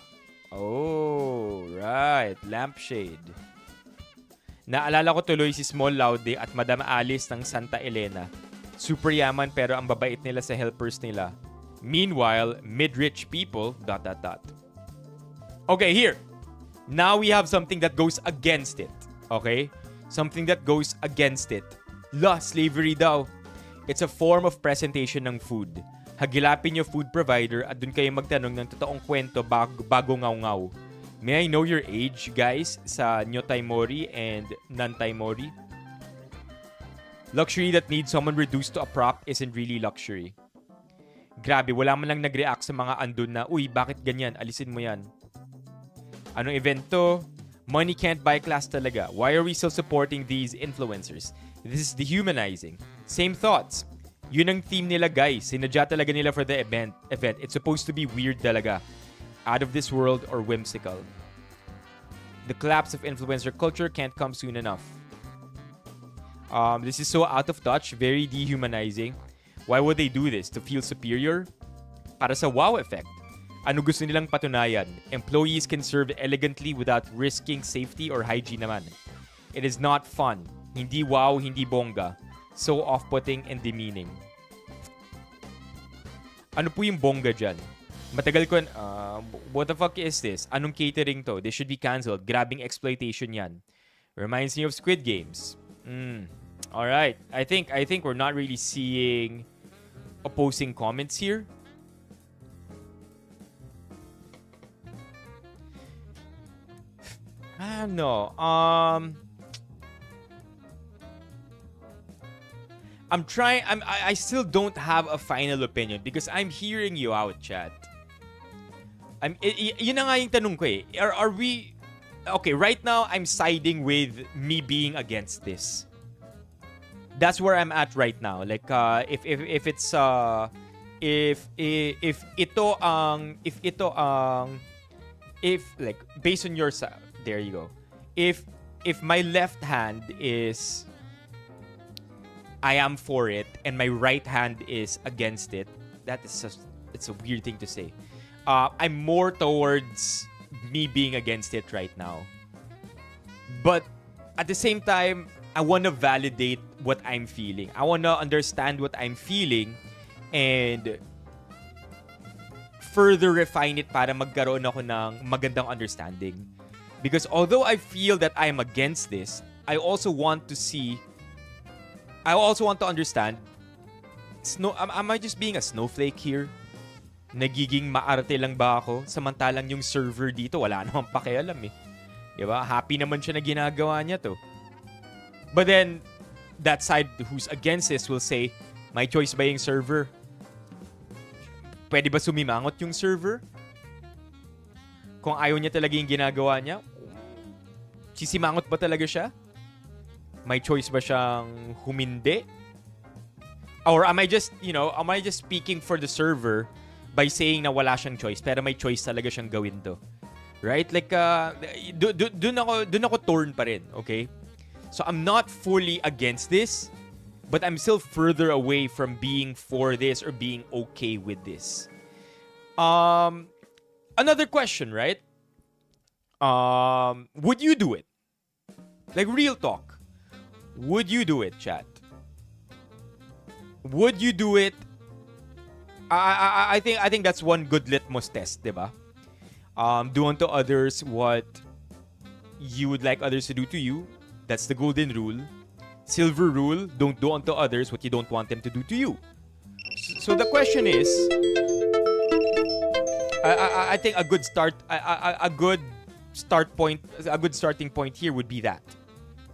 Oh, right. Lampshade. Naalala ko tuloy si Small Laude at Madam Alice ng Santa Elena. Super yaman pero ang babait nila sa helpers nila. Meanwhile, mid-rich people, ... Okay, here. Now we have something that goes against it. Okay? Something that goes against it. Slavery daw. It's a form of presentation ng food. Hagilapin yung food provider at dun kayo magtanong ng totoong kwento bago ngaw-ngaw. May I know your age, guys, sa Nyotay Mori and Nantay Mori? Luxury that needs someone reduced to a prop isn't really luxury. Grabe, wala man lang nag-react sa mga andun na, uy, bakit ganyan? Alisin mo yan. Anong event to? Money can't buy class talaga. Why are we still supporting these influencers? This is dehumanizing. Same thoughts. Yun ang theme nila, guys. Sinadya talaga nila for the event. It's supposed to be weird talaga. Out of this world or whimsical. The collapse of influencer culture can't come soon enough. This is so out of touch, very dehumanizing. Why would they do this? To feel superior? Para sa wow effect. Ano gusto nilang patunayan? Employees can serve elegantly without risking safety or hygiene naman. It is not fun. Hindi wow, hindi bongga. So off-putting and demeaning. Ano po yung bongga dyan? Matagal ko, what the fuck is this? Anong catering to? They should be cancelled. Grabbing exploitation yan. Reminds me of Squid Games. Alright. I think we're not really seeing opposing comments here. No. I still don't have a final opinion because I'm hearing you out, chat. Yun na nga yung tanong ko eh. Are we... Okay, right now, I'm siding with me being against this. That's where I'm at right now. Like, if based on your side, there you go. If my left hand is I am for it and my right hand is against it, that is just, it's a weird thing to say. I'm more towards me being against it right now. But at the same time, I want to validate what I'm feeling. I want to understand what I'm feeling and further refine it para magkaroon ako ng magandang understanding. Because although I feel that I'm against this, I also want to understand, am I just being a snowflake here? Nagiging maarte lang ba ako? Samantalang yung server dito, wala namang pakialam eh. Diba? Happy naman siya na ginagawa niya to. But then, that side who's against this will say, may choice ba yung server? Pwede ba sumimangot yung server? Kung ayaw niya talaga yung ginagawa niya, sisimangot ba talaga siya? May choice ba siyang humindi? Or am I just speaking for the server by saying na wala siyang choice pero may choice talaga siyang gawin to? Right? Like, dun ako torn pa rin, okay? So I'm not fully against this, but I'm still further away from being for this or being okay with this. Another question, right? Would you do it? Like, real talk. Would you do it, chat? Would you do it? I think that's one good litmus test, diba? Do unto others what you would like others to do to you. That's the golden rule. Silver rule, don't do unto others what you don't want them to do to you. So the question is, I think a good starting point here would be that.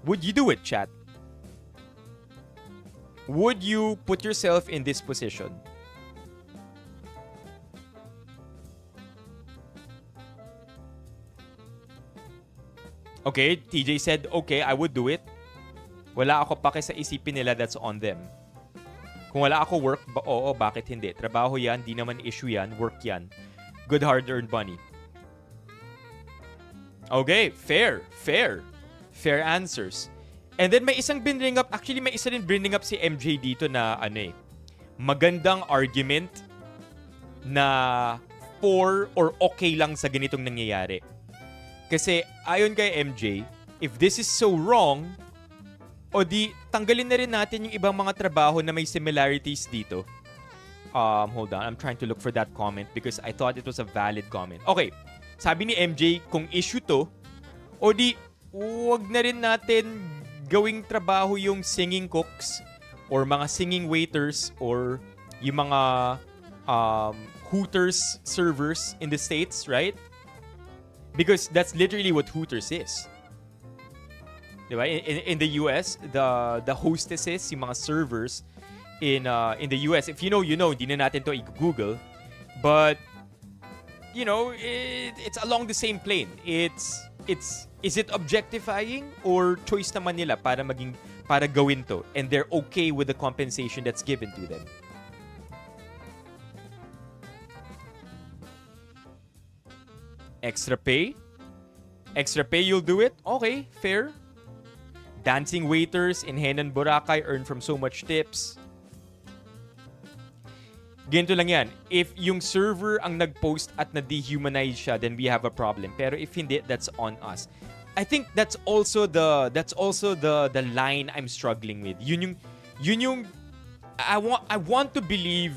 Would you do it, chat? Would you put yourself in this position? Okay, TJ said, okay, I would do it. Wala ako pake sa isipin nila, that's on them. Kung wala ako work, oo, bakit hindi? Trabaho yan, di naman issue yan, work yan. Good hard-earned money. Okay, fair. Fair answers. And then may isang bring up, actually may isa rin bring up si MJ dito na magandang argument na for or okay lang sa ganitong nangyayari. Kasi ayon kay MJ, if this is so wrong, o di tanggalin na rin natin yung ibang mga trabaho na may similarities dito. Hold on, I'm trying to look for that comment because I thought it was a valid comment. Okay, sabi ni MJ, kung issue to, o di wag na rin natin gawing trabaho yung singing cooks or mga singing waiters or yung mga Hooters servers in the States, right? Because that's literally what Hooters is. Diba? In the US, the hostesses, yung mga servers in the US, if you know, you know, hindi na natin to i-Google, but you know, it's along the same plane. Is it objectifying or choice naman nila para gawin to, and they're okay with the compensation that's given to them? Extra pay? Extra pay, you'll do it? Okay, fair. Dancing waiters in Henan, Boracay earn from so much tips. Ganito lang yan. If yung server ang nag-post at na-dehumanize siya, then we have a problem. Pero if hindi, that's on us. I think that's also the line I'm struggling with. Yun yung I want to believe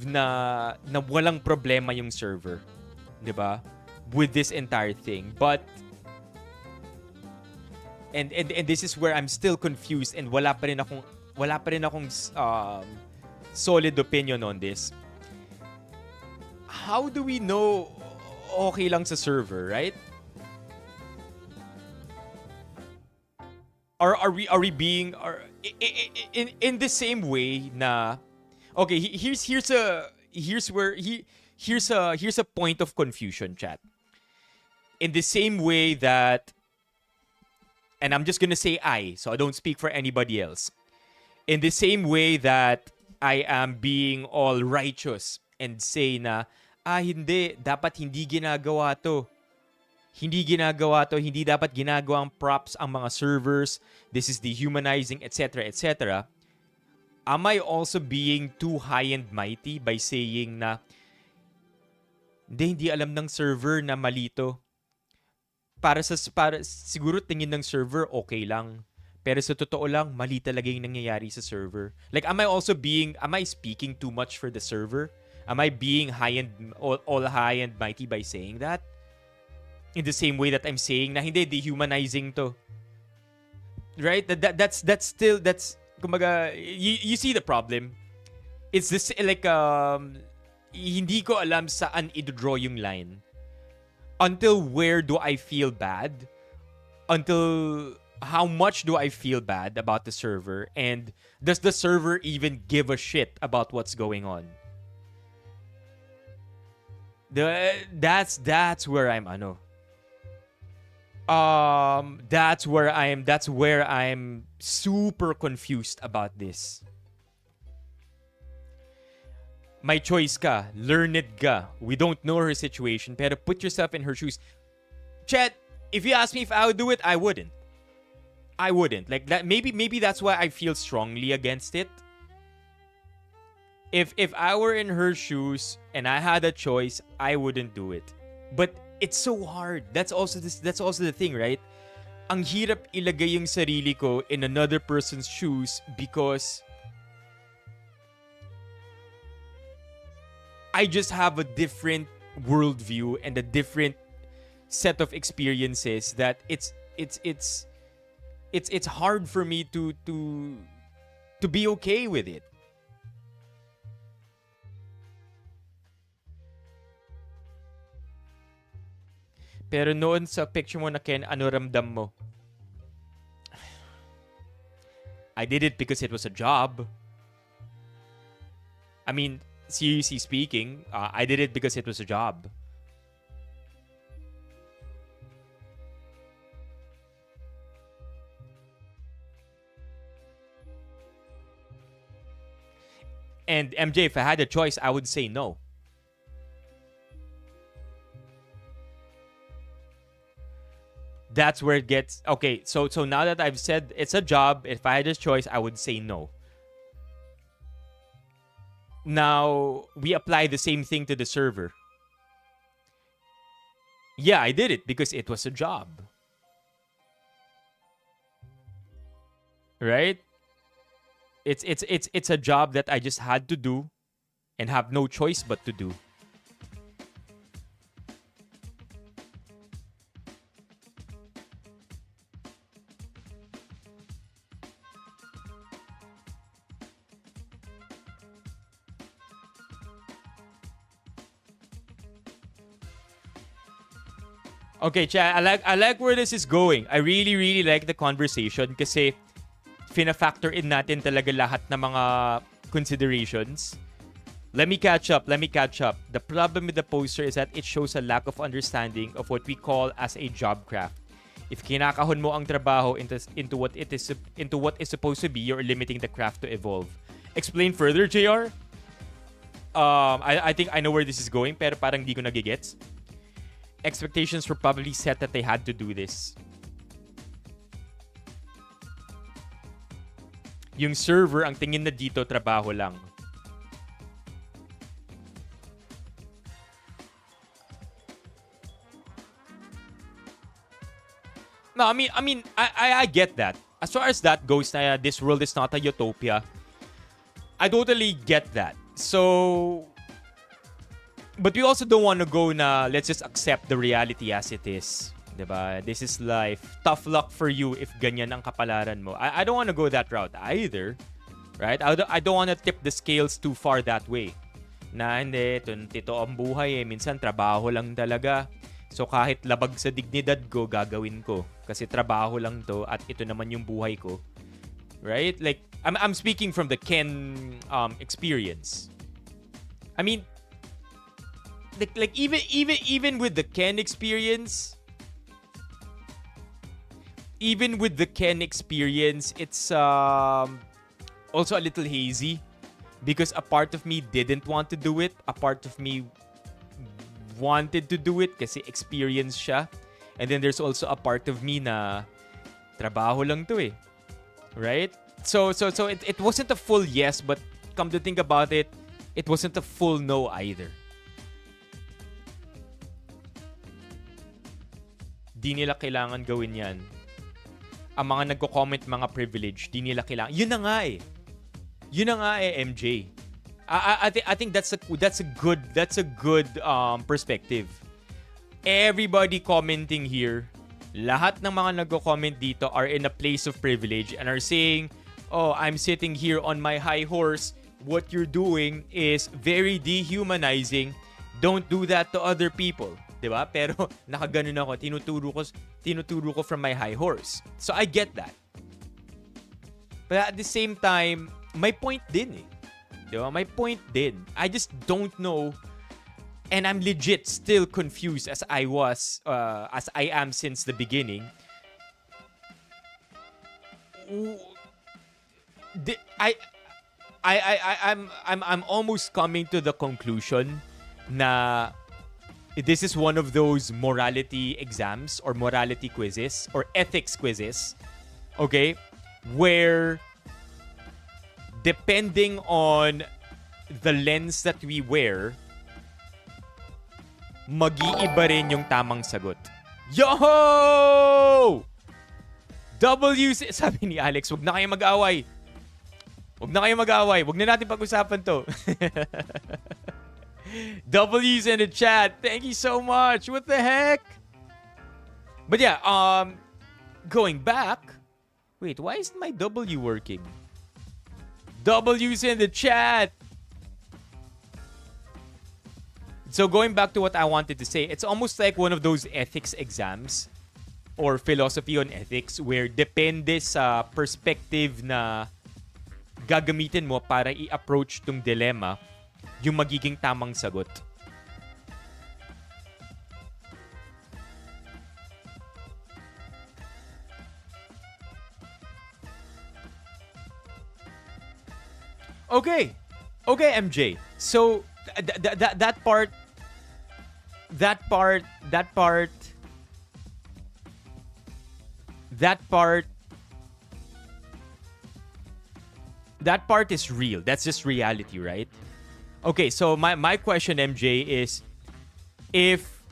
na walang problema yung server, 'di ba? With this entire thing. But and this is where I'm still confused and wala pa rin akong solid opinion on this. How do we know okay lang sa server, right? Are we being in the same way na okay, here's a point of confusion, chat. In the same way that, and I'm just gonna say so I don't speak for anybody else. In the same way that I am being all righteous and say na, hindi, dapat hindi ginagawa to. Hindi dapat ginagawang props ang mga servers. This is dehumanizing, etc., etc. Am I also being too high and mighty by saying na, hindi alam ng server na malito? Para siguro tingin ng server okay lang. Pero sa totoo lang, mali talaga yung nangyayari sa server. Like, am I speaking too much for the server? Am I being all high and mighty by saying that? In the same way that I'm saying na hindi, dehumanizing to. Right? That's kumbaga, you see the problem. It's this, like, hindi ko alam saan i-draw yung line. Until where do I feel bad? Until how much do I feel bad about the server? And does the server even give a shit about what's going on? That's where I'm that's where I'm super confused about this. May choice ka, learned ka. We don't know her situation, pero put yourself in her shoes. Chet, if you ask me if I would do it, I wouldn't. Like that, maybe that's why I feel strongly against it. If I were in her shoes and I had a choice, I wouldn't do it. But it's so hard. That's also the thing, right? Ang hirap ilagay yung sarili ko in another person's shoes because I just have a different worldview and a different set of experiences that it's hard for me to be okay with it. Pero noon sa picture mo na Ken, ano ramdam mo? I did it because it was a job. I mean, seriously speaking, I did it because it was a job. And MJ, if I had a choice, I would say no. That's where it gets... Okay, so now that I've said it's a job, if I had a choice, I would say no. Now, we apply the same thing to the server. Yeah, I did it because it was a job. Right? It's a job that I just had to do and have no choice but to do. Okay, chat. I like where this is going. I really like the conversation kasi fina-factor in natin talaga lahat ng mga considerations. Let me catch up. The problem with the poster is that it shows a lack of understanding of what we call as a job craft. If kinakahon mo ang trabaho into what is supposed to be, you're limiting the craft to evolve. Explain further, JR? I think I know where this is going, pero parang di ko nagigets. Expectations were probably set that they had to do this. Yung server, ang tingin na dito, trabaho lang. No, I get that. As far as that goes, na this world is not a utopia. I totally get that. So, but we also don't want to go na let's just accept the reality as it is. Diba? This is life. Tough luck for you if ganyan ang kapalaran mo. I don't want to go that route either. Right? I don't want to tip the scales too far that way. Na hindi, tito ang buhay eh. Minsan trabaho lang talaga. So kahit labag sa dignidad ko, gagawin ko. Kasi trabaho lang to at ito naman yung buhay ko. Right? Like, I'm speaking from the Ken experience. I mean, like even with the Ken experience, it's also a little hazy because a part of me didn't want to do it, a part of me wanted to do it kasi experience siya, and then there's also a part of me na trabaho lang to eh, right? So it wasn't a full yes, but come to think about it, it wasn't a full no either. Di nila kailangan gawin yan. Ang mga nagko-comment, mga privilege, di nila kailangan. Yun na nga eh, MJ. I think that's a good perspective. Everybody commenting here, lahat ng mga nagko-comment dito are in a place of privilege and are saying, "Oh, I'm sitting here on my high horse. What you're doing is very dehumanizing. Don't do that to other people." Diba? Pero nakaganon ako, tinuturo ko from my high horse. So I get that. But at the same time, my point din eh. Diba? My point din. I just don't know, and I'm legit still confused as I am since the beginning. I'm almost coming to the conclusion na this is one of those morality exams or morality quizzes or ethics quizzes, okay, where depending on the lens that we wear, mag-iiba rin yung tamang sagot. Yo! Sabi ni Alex, wag na kayong mag-away. Wag na natin pag-usapan to. W's in the chat. Thank you so much. What the heck? But yeah, going back. Wait, why isn't my W working? W's in the chat. So going back to what I wanted to say, it's almost like one of those ethics exams or philosophy on ethics where depende sa perspective na gagamitin mo para i-approach tong dilemma, yung magiging tamang sagot. Okay. Okay, MJ. So that part is real. That's just reality, right? Okay, so my question, MJ, is if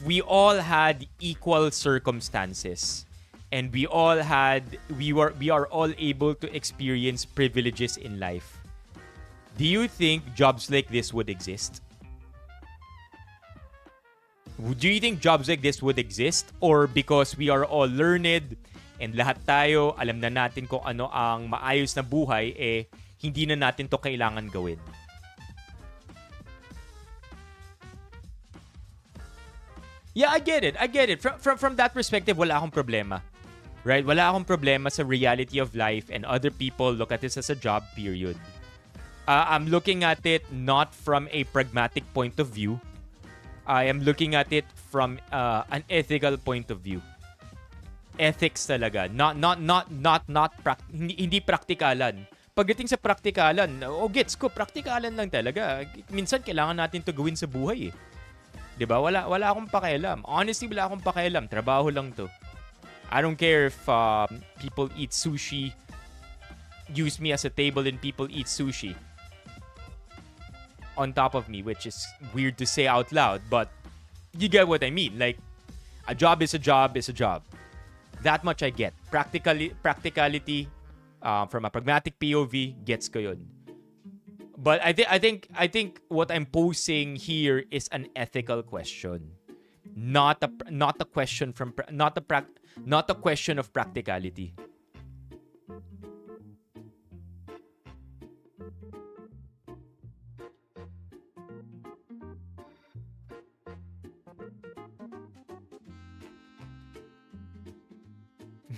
we all had equal circumstances and we are all able to experience privileges in life, do you think jobs like this would exist? Do you think jobs like this would exist? Or because we are all learned and lahat tayo alam na natin kung ano ang maayos na buhay, hindi na natin to kailangan gawin? Yeah, I get it. From that perspective, wala akong problema. Right? Wala akong problema sa reality of life and other people look at this as a job, period. I'm looking at it not from a pragmatic point of view. I am looking at it from an ethical point of view. Ethics talaga. Hindi praktikalan. Pagdating sa praktikalan, gets ko, praktikalan lang talaga. Minsan kailangan natin to gawin sa buhay eh. 'Di ba? Wala akong pakialam. Honestly, wala akong pakialam. Trabaho lang to. I don't care if people eat sushi, use me as a table and people eat sushi on top of me, which is weird to say out loud, but you get what I mean. Like, a job is a job is a job. That much I get. Practicality from a pragmatic POV, gets ko yun. But I think what I'm posing here is an ethical question, not a question of practicality.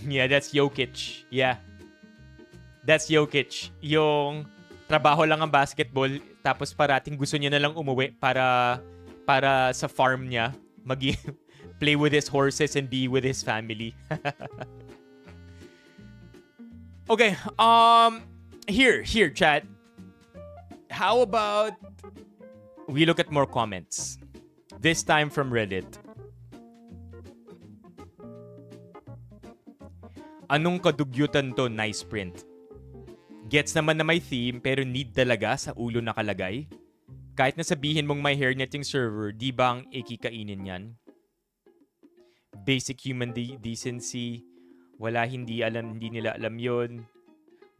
Yeah, that's Jokic. Yeah. That's Jokic. Yung trabaho lang ang basketball, tapos parating gusto niya na lang umuwi para sa farm niya, play with his horses and be with his family. Okay, here, chat. How about we look at more comments? This time from Reddit. Anong kadugyutan to, nice print? Gets naman na may theme pero need talaga sa ulo nakalagay? Kahit na sabihin mong may hairnet yung server, di ba ang ikikainin yan? Basic human decency. Hindi nila alam yun.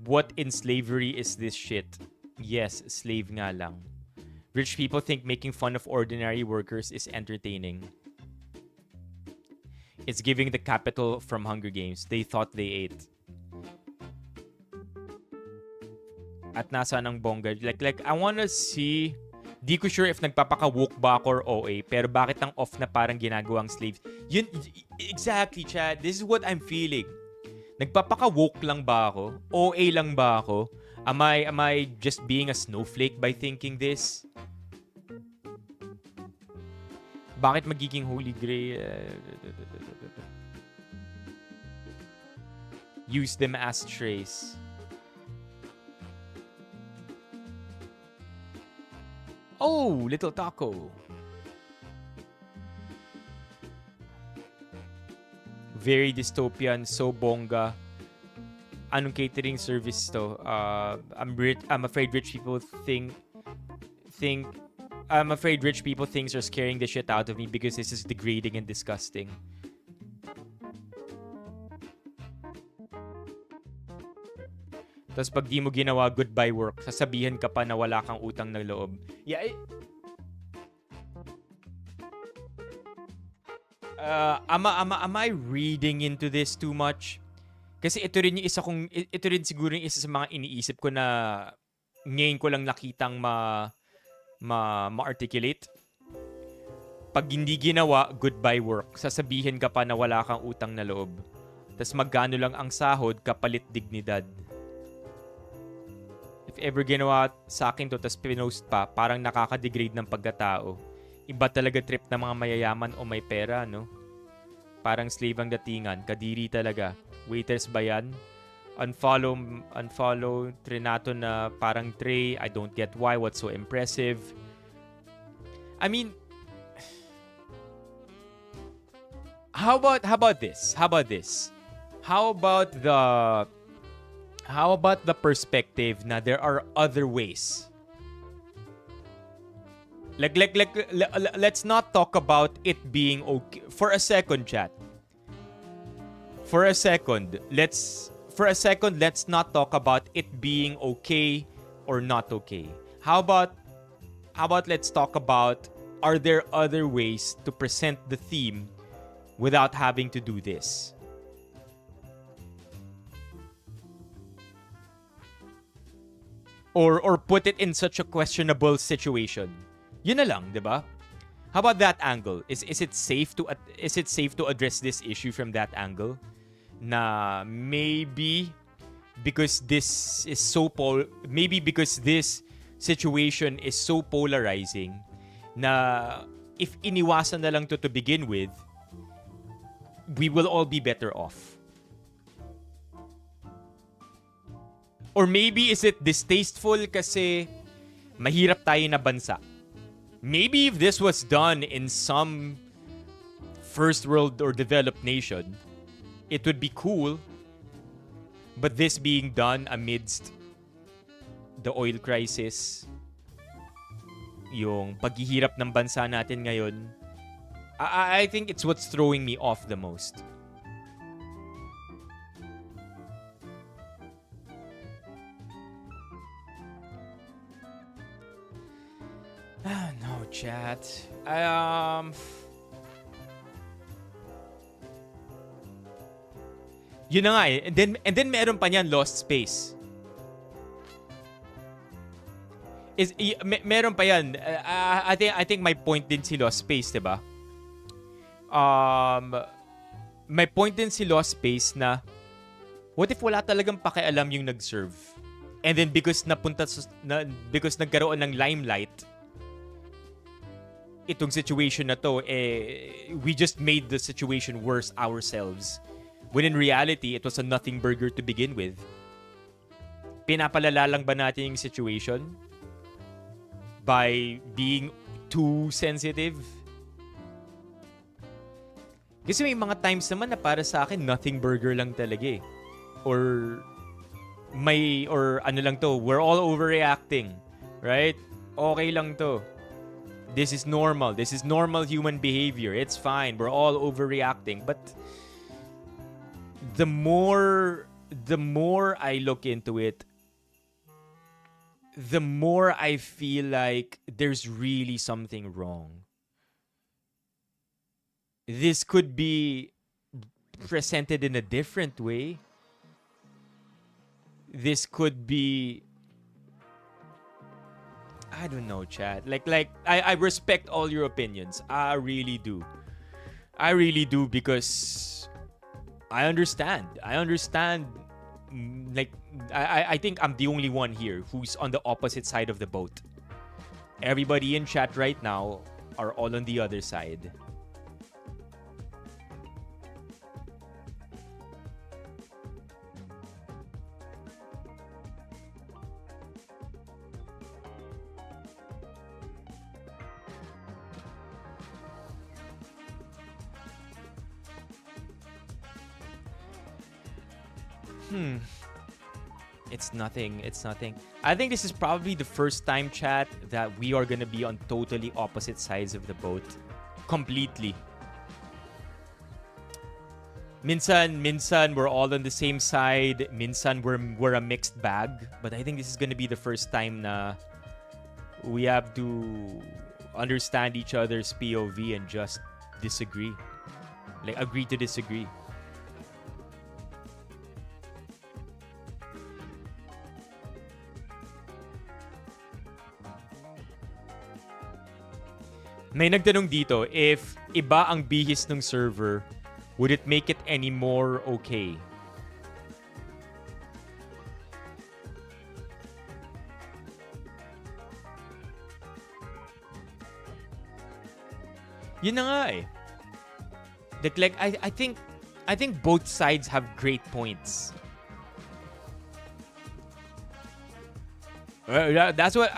What in slavery is this shit? Yes, slave nga lang. Rich people think making fun of ordinary workers is entertaining. It's giving the capital from Hunger Games. They thought they ate. At nasaan ang bongga? Like I wanna see. Di ko sure if nagpapaka-woke ba ako or OA, pero bakit ang off na parang ginagawang slaves? Yun, exactly, Chad. This is what I'm feeling. Nagpapaka-woke lang ba ako? OA lang ba ako? Am I just being a snowflake by thinking this? Bakit magiging Holy Grail? Use them as trays. Oh, little taco. Very dystopian, so bongga. Anong catering service to? I'm afraid rich people think I'm afraid rich people things are scaring the shit out of me because this is degrading and disgusting. Tapos pag di mo ginawa goodbye work, sasabihan ka pa na wala kang utang ng loob. Yeah. Am I reading into this too much? Kasi ito rin siguro yung isa sa mga iniisip ko na ngayon ko lang nakitang ma-articulate. Pag hindi ginawa, goodbye work. Sasabihin ka pa na wala kang utang na loob. Tapos magkano lang ang sahod, kapalit dignidad. If ever ginawa sa akin to, tapos pinost pa, parang nakaka-degrade ng pagkatao. Iba talaga trip ng mga mayayaman o may pera, no? Parang slave ang datingan. Kadiri talaga. Waiters ba yan? Unfollow Trinato na parang Trey. I don't get why. What's so impressive? I mean, how about this? How about the perspective na there are other ways? Let's not talk about it being okay. For a second, chat. For a second, let's not talk about it being okay or not okay. How about let's talk about, are there other ways to present the theme without having to do this? Or put it in such a questionable situation. Yun na lang, 'di ba? How about that angle? Is it safe to address this issue from that angle? Na maybe because this situation is so polarizing na if iniwasan na lang to begin with, we will all be better off. Or maybe is it distasteful kasi mahirap tayo na bansa? Maybe if this was done in some first world or developed nation, it would be cool. But this being done amidst the oil crisis, yung paghihirap ng bansa natin ngayon, I think it's what's throwing me off the most. No, chat. Yun na nga eh. And then meron pa niyan, lost space. Meron pa yan. I think my point din si lost space, diba? My point din si lost space na what if wala talagang pakialam yung nag-serve? And then because nagkaroon ng limelight, itong situation na to, we just made the situation worse ourselves. When in reality, it was a nothing burger to begin with. Pinapalala lang ba natin yung situation by being too sensitive? Kasi may mga times naman na para sa akin, nothing burger lang talaga eh. Or ano lang to, we're all overreacting. Right? Okay lang to. This is normal. This is normal human behavior. It's fine. We're all overreacting. But the more I look into it, the more I feel like there's really something wrong. This could be presented in a different way. This could be, I don't know, Chad. I respect all your opinions. I really do. I really do, because I understand. I think I'm the only one here who's on the opposite side of the boat. Everybody in chat right now are all on the other side. It's nothing. I think this is probably the first time, chat, that we are gonna be on totally opposite sides of the boat. Completely. Minsan we're all on the same side. Minsan we're a mixed bag. But I think this is gonna be the first time na we have to understand each other's POV and just disagree. Agree to disagree. May nagtanong dito, if iba ang bihis ng server, would it make it any more okay? Yun na nga eh. I think both sides have great points. That's what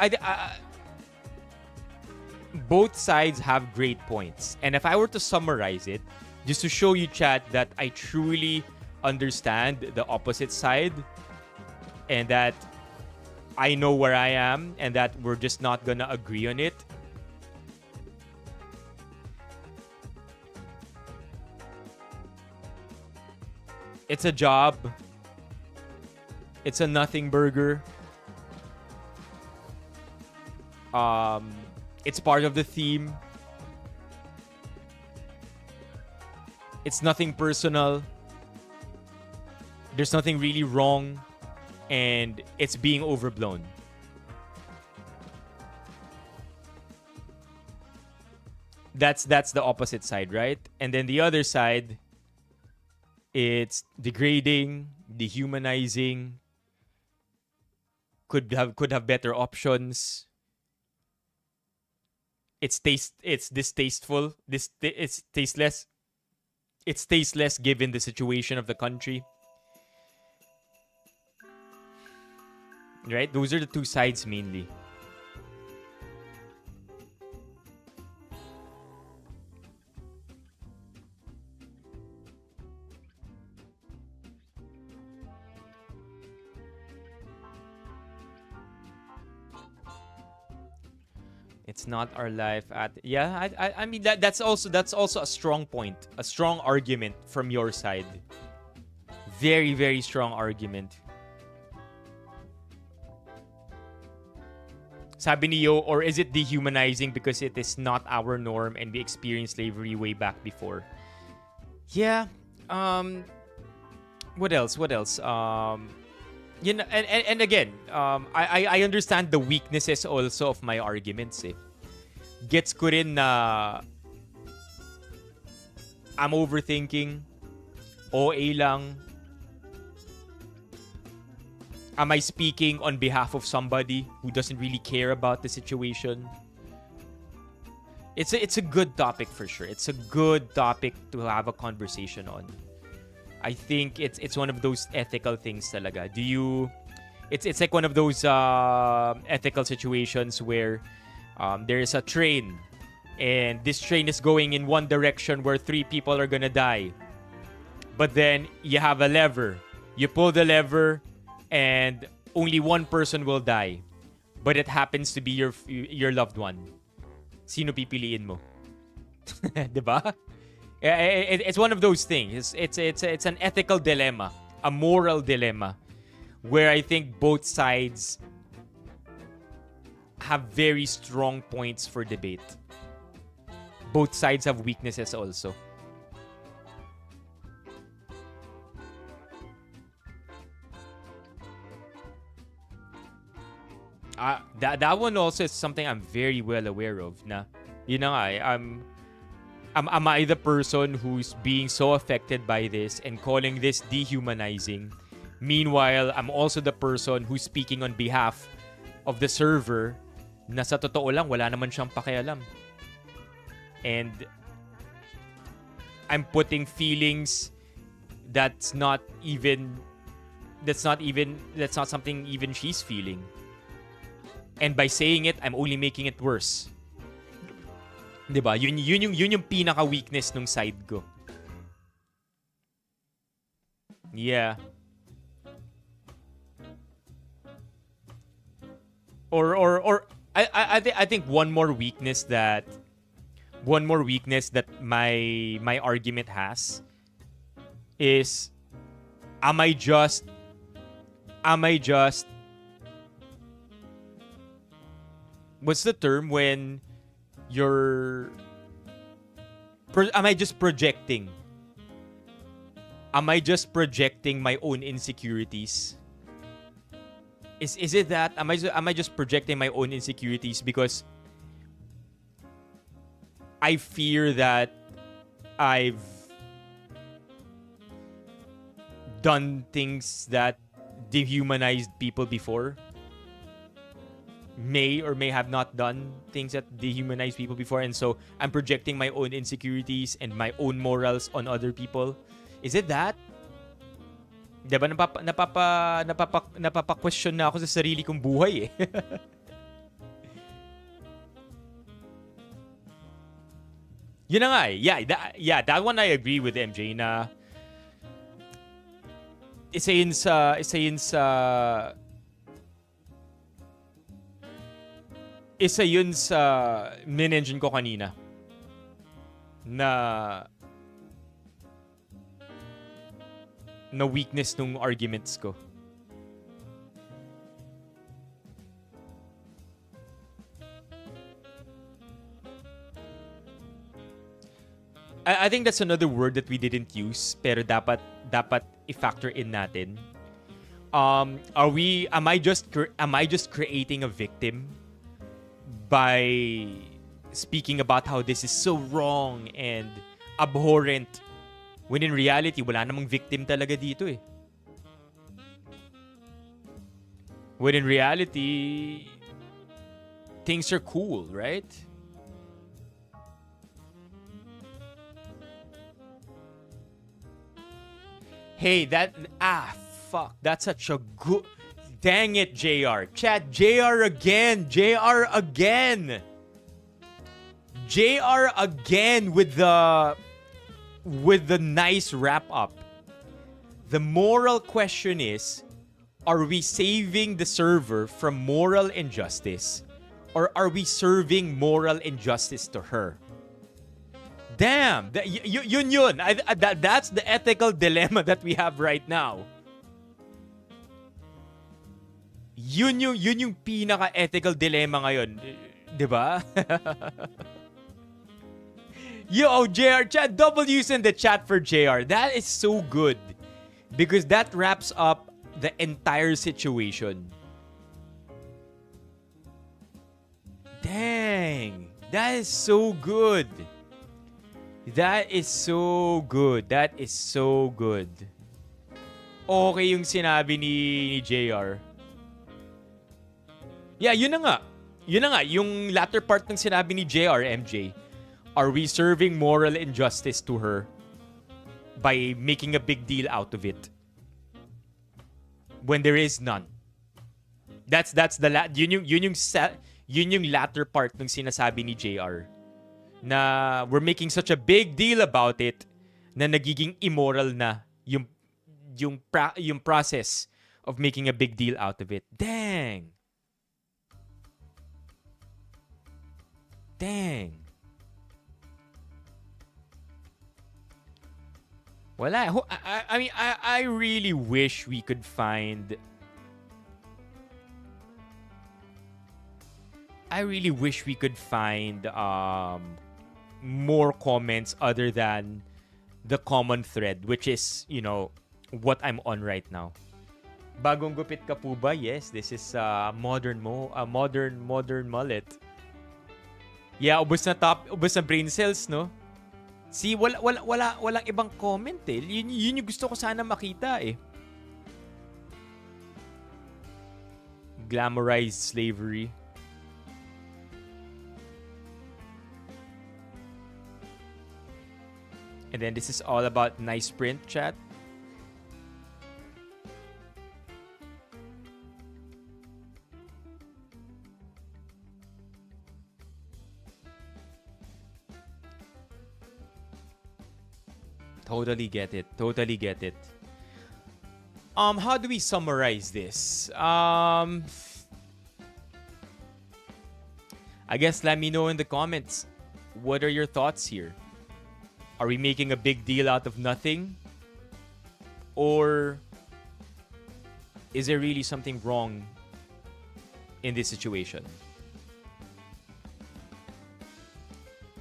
both sides have great points. And if I were to summarize it, just to show you, chat, that I truly understand the opposite side and that I know where I am and that we're just not gonna agree on it. It's a job. It's a nothing burger. It's part of the theme. It's nothing personal. There's nothing really wrong. And it's being overblown. That's the opposite side, right? And then the other side, it's degrading, dehumanizing, could have better options. It's distasteful. It's tasteless. It's tasteless given the situation of the country. Right? Those are the two sides mainly. It's not our life at I mean that's also a strong point, a strong argument from your side. Very, very strong argument. Sabi niyo, or is it dehumanizing because it is not our norm and we experienced slavery way back before? Yeah. What else? You know, and again, I understand the weaknesses also of my arguments. Gets ko rin na I'm overthinking. OA lang. Am I speaking on behalf of somebody who doesn't really care about the situation? It's a good topic for sure. It's a good topic to have a conversation on. I think it's one of those ethical things talaga. It's like one of those ethical situations where there is a train and this train is going in one direction where 3 people are gonna die. But then you have a lever. You pull the lever and only one person will die. But it happens to be your loved one. Sino pipiliin mo? Diba? It's one of those things. It's an ethical dilemma, a moral dilemma, where I think both sides have very strong points for debate. Both sides have weaknesses also. That one also is something I'm very well aware of. Na, you know, am I the person who's being so affected by this and calling this dehumanizing? Meanwhile, I'm also the person who's speaking on behalf of the server na sa totoo lang, wala naman siyang pakialam. And I'm putting feelings that's not something even she's feeling. And by saying it, I'm only making it worse. Diba? Yun yung pinaka-weakness nung side ko. Yeah. Or I think one more weakness that my argument has is am I just what's the term when am I just projecting? Am I just projecting my own insecurities? Is it that? Am I just projecting my own insecurities because I fear that I've done things that dehumanized people before? May or may have not done things that dehumanize people before, and so I'm projecting my own insecurities and my own morals on other people. Is it that? Diba, napapa-question na ako sa sarili kong buhay eh. Yun na nga eh. That one I agree with MJ na isa yun sa minention ko kanina na weakness nung arguments ko. I think that's another word that we didn't use pero dapat i-factor in natin. Am I just creating a victim by speaking about how this is so wrong and abhorrent when in reality wala namang victim talaga dito eh. When in reality things are cool, right? Hey, fuck. That's such a good... Dang it, JR. Chat, JR again. JR again. JR again with the nice wrap-up. The moral question is, are we saving the server from moral injustice? Or are we serving moral injustice to her? Damn! Yun. That's the ethical dilemma that we have right now. Yun yung pinaka-ethical dilemma ngayon. Diba? Yo, JR, chat, W's in the chat for JR. That is so good. Because that wraps up the entire situation. Dang! That is so good. That is so good. Okay yung sinabi ni JR. Yeah, yun na nga. Yung latter part ng sinabi ni JR, MJ. Are we serving moral injustice to her by making a big deal out of it when there is none? That's yun yung latter part ng sinasabi ni JR. Na we're making such a big deal about it na nagiging immoral na yung process of making a big deal out of it. Dang. Wala. I mean, I really wish we could find... more comments other than the common thread, which is, what I'm on right now. Bagong gupit ka po ba? Yes, this is modern mullet. Yeah, ubos na brain cells, no? See, walang ibang comment eh. Yun yung gusto ko sana makita eh. Glamorized slavery. And then this is all about nice print, chat. Totally get it. How do we summarize this? I guess let me know in the comments. What are your thoughts here? Are we making a big deal out of nothing? Or is there really something wrong in this situation?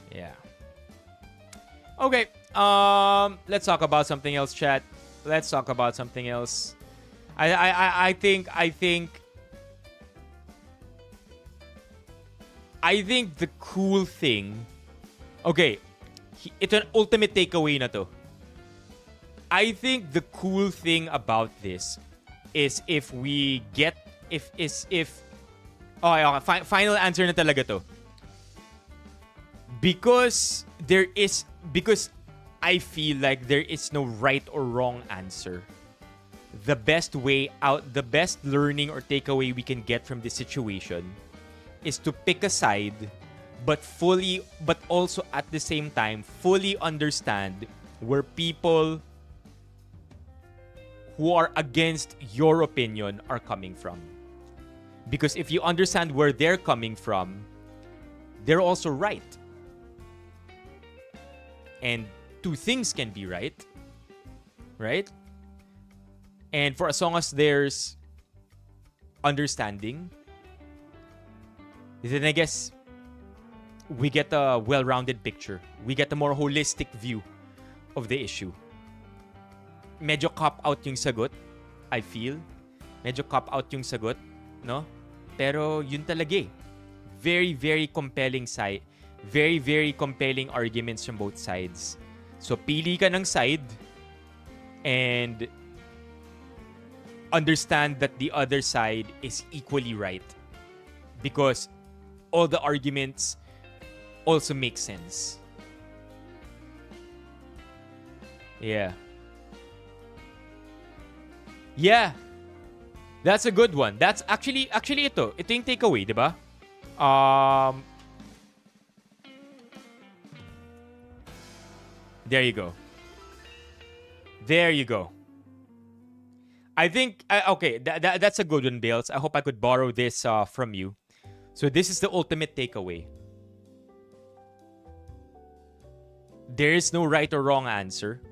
Yeah. Okay. Let's talk about something else, chat. Let's talk about something else. I think the cool thing... Okay. Ito an ultimate takeaway na to. I think the cool thing about this is final answer na talaga to. Because I feel like there is no right or wrong answer the best way out, the best learning or takeaway we can get from this situation is to pick a side, but also at the same time, fully understand where people who are against your opinion are coming from. Because if you understand where they're coming from, they're also right. And two things can be right. Right? And for as long as there's understanding, then I guess we get a well-rounded picture. We get a more holistic view of the issue. Medyo cop-out yung sagot, I feel. Medyo cop-out yung sagot, no? Pero yun talaga eh. Very, very compelling side. Very, very compelling arguments from both sides. So, pili ka ng side and understand that the other side is equally right. Because all the arguments also make sense. Yeah. Yeah. That's a good one. That's actually ito. Ito yung takeaway, di ba? There you go. There you go. I think, okay, that's a good one, Bales. I hope I could borrow this from you. So this is the ultimate takeaway. There is no right or wrong answer.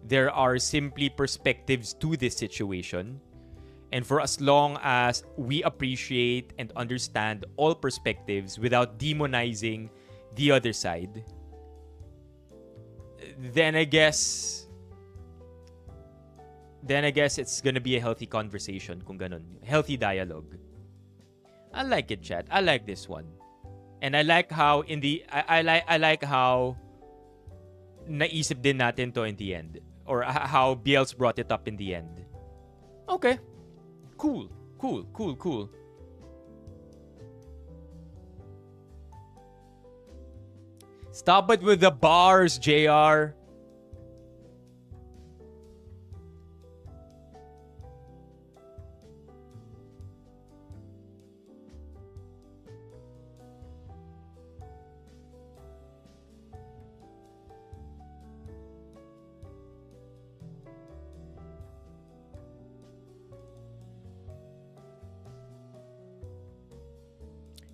There are simply perspectives to this situation. And for as long as we appreciate and understand all perspectives without demonizing the other side, then I guess it's gonna be a healthy conversation kung ganun. Healthy dialogue. I like it, chat. I like this one. And I like how I like how naisip din natin to in the end. Or how Biels brought it up in the end. Okay. Cool. Stop it with the bars, JR.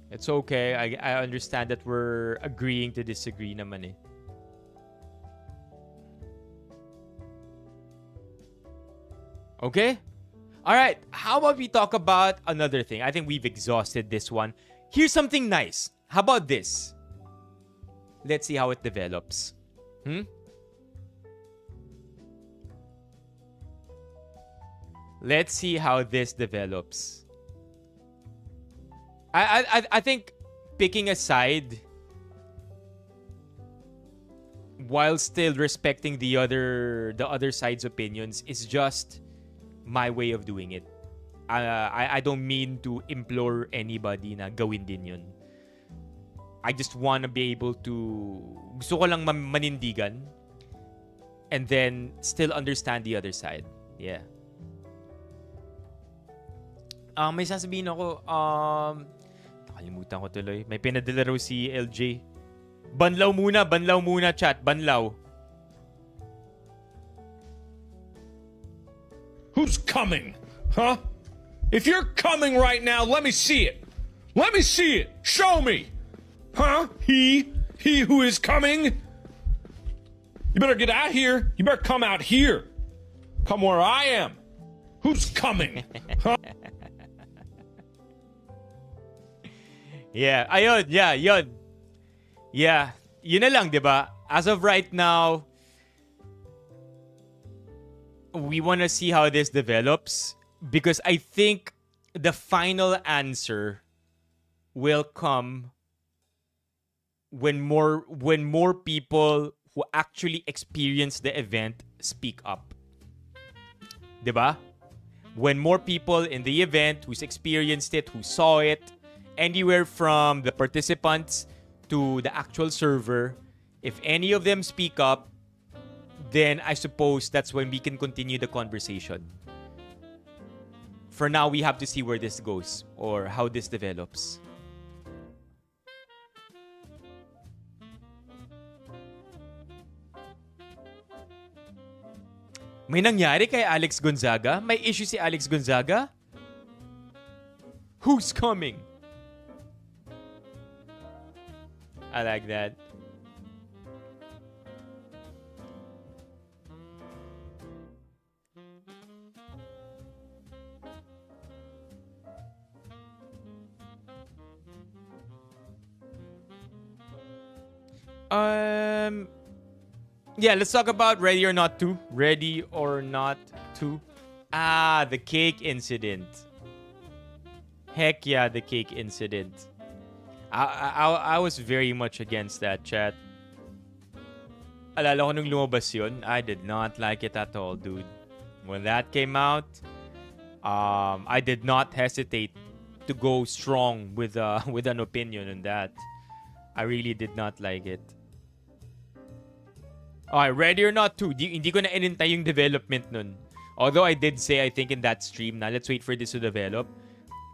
It's okay. I understand that we're agreeing to disagree naman eh. Okay? Alright, how about we talk about another thing? I think we've exhausted this one. Here's something nice. How about this? Let's see how it develops. Let's see how this develops. I think picking a side while still respecting the other side's opinions is just my way of doing it. I don't mean to implore anybody na gawin din yun. I just want to be able to gusto ko lang manindigan and then still understand the other side. Yeah. May sasabihin ako, nakalimutan ko tuloy. May pinadala raw si LJ. Banlaw muna, chat. Banlaw. Who's coming? Huh? If you're coming right now, let me see it. Let me see it. Show me. Huh? He who is coming? You better get out here. You better come out here. Come where I am. Who's coming? Huh? Yeah, ayun, yeah, yun. Yeah, yun na lang, di ba? As of right now, we want to see how this develops because I think the final answer will come when more people who actually experience the event speak up. Di ba? When more people in the event who's experienced it, who saw it, anywhere from the participants to the actual server, if any of them speak up, then I suppose that's when we can continue the conversation. For now, we have to see where this goes or how this develops. May nangyari kay Alex Gonzaga? May issue si Alex Gonzaga? Who's coming? I like that. Yeah, let's talk about Ready or Not 2. Ready or Not 2. Ah, the cake incident. Heck yeah, the cake incident. I was very much against that, chat. Alala ko nung lumabas yun, I did not like it at all, dude. When that came out, I did not hesitate to go strong with an opinion on that. I really did not like it. Okay, Ready or Not 2. Hindi ko na inintay yung development nun. Although I did say, I think in that stream, na let's wait for this to develop.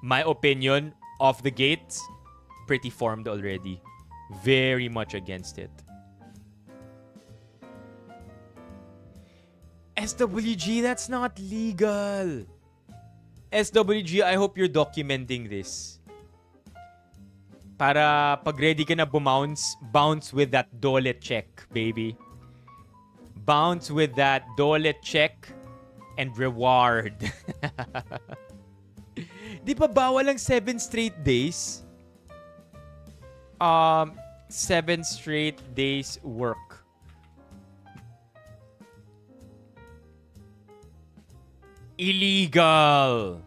My opinion, off the gate, pretty formed already. Very much against it. SWG, that's not legal. SWG, I hope you're documenting this. Para pag ready ka na bounce with that dole check, baby. Bounce with that dole check and reward. Di pa bawal ang 7 straight days? 7 straight days work. Illegal.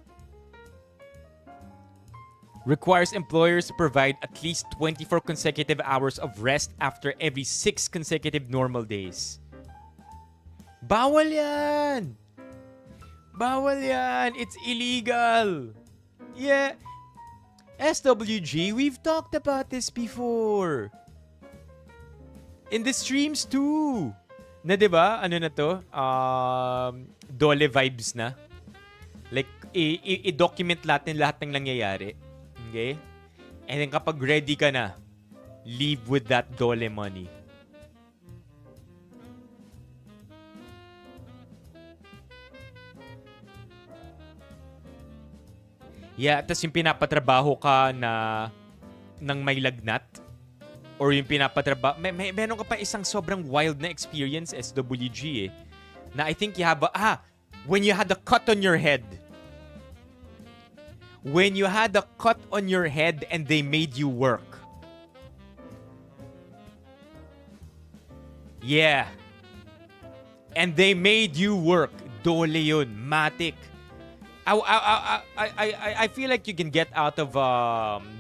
Requires employers to provide at least 24 consecutive hours of rest after every 6 consecutive normal days. Bawal yan! Bawal yan! It's illegal! Yeah. SWG, we've talked about this before. In the streams too. Na diba? Ano na to? Dole vibes na. Like, i-document lahat ng nangyayari. Okay? And then kapag ready ka na, leave with that dole money. Yeah, tas yung pinapatrabaho ka na ng may lagnat or yung pinapatrabaho meron ka pa isang sobrang wild na experience SWG na I think you have when you had a cut on your head. When you had a cut on your head and they made you work. Yeah. And they made you work. Dole yun. Matik. I feel like you can get out of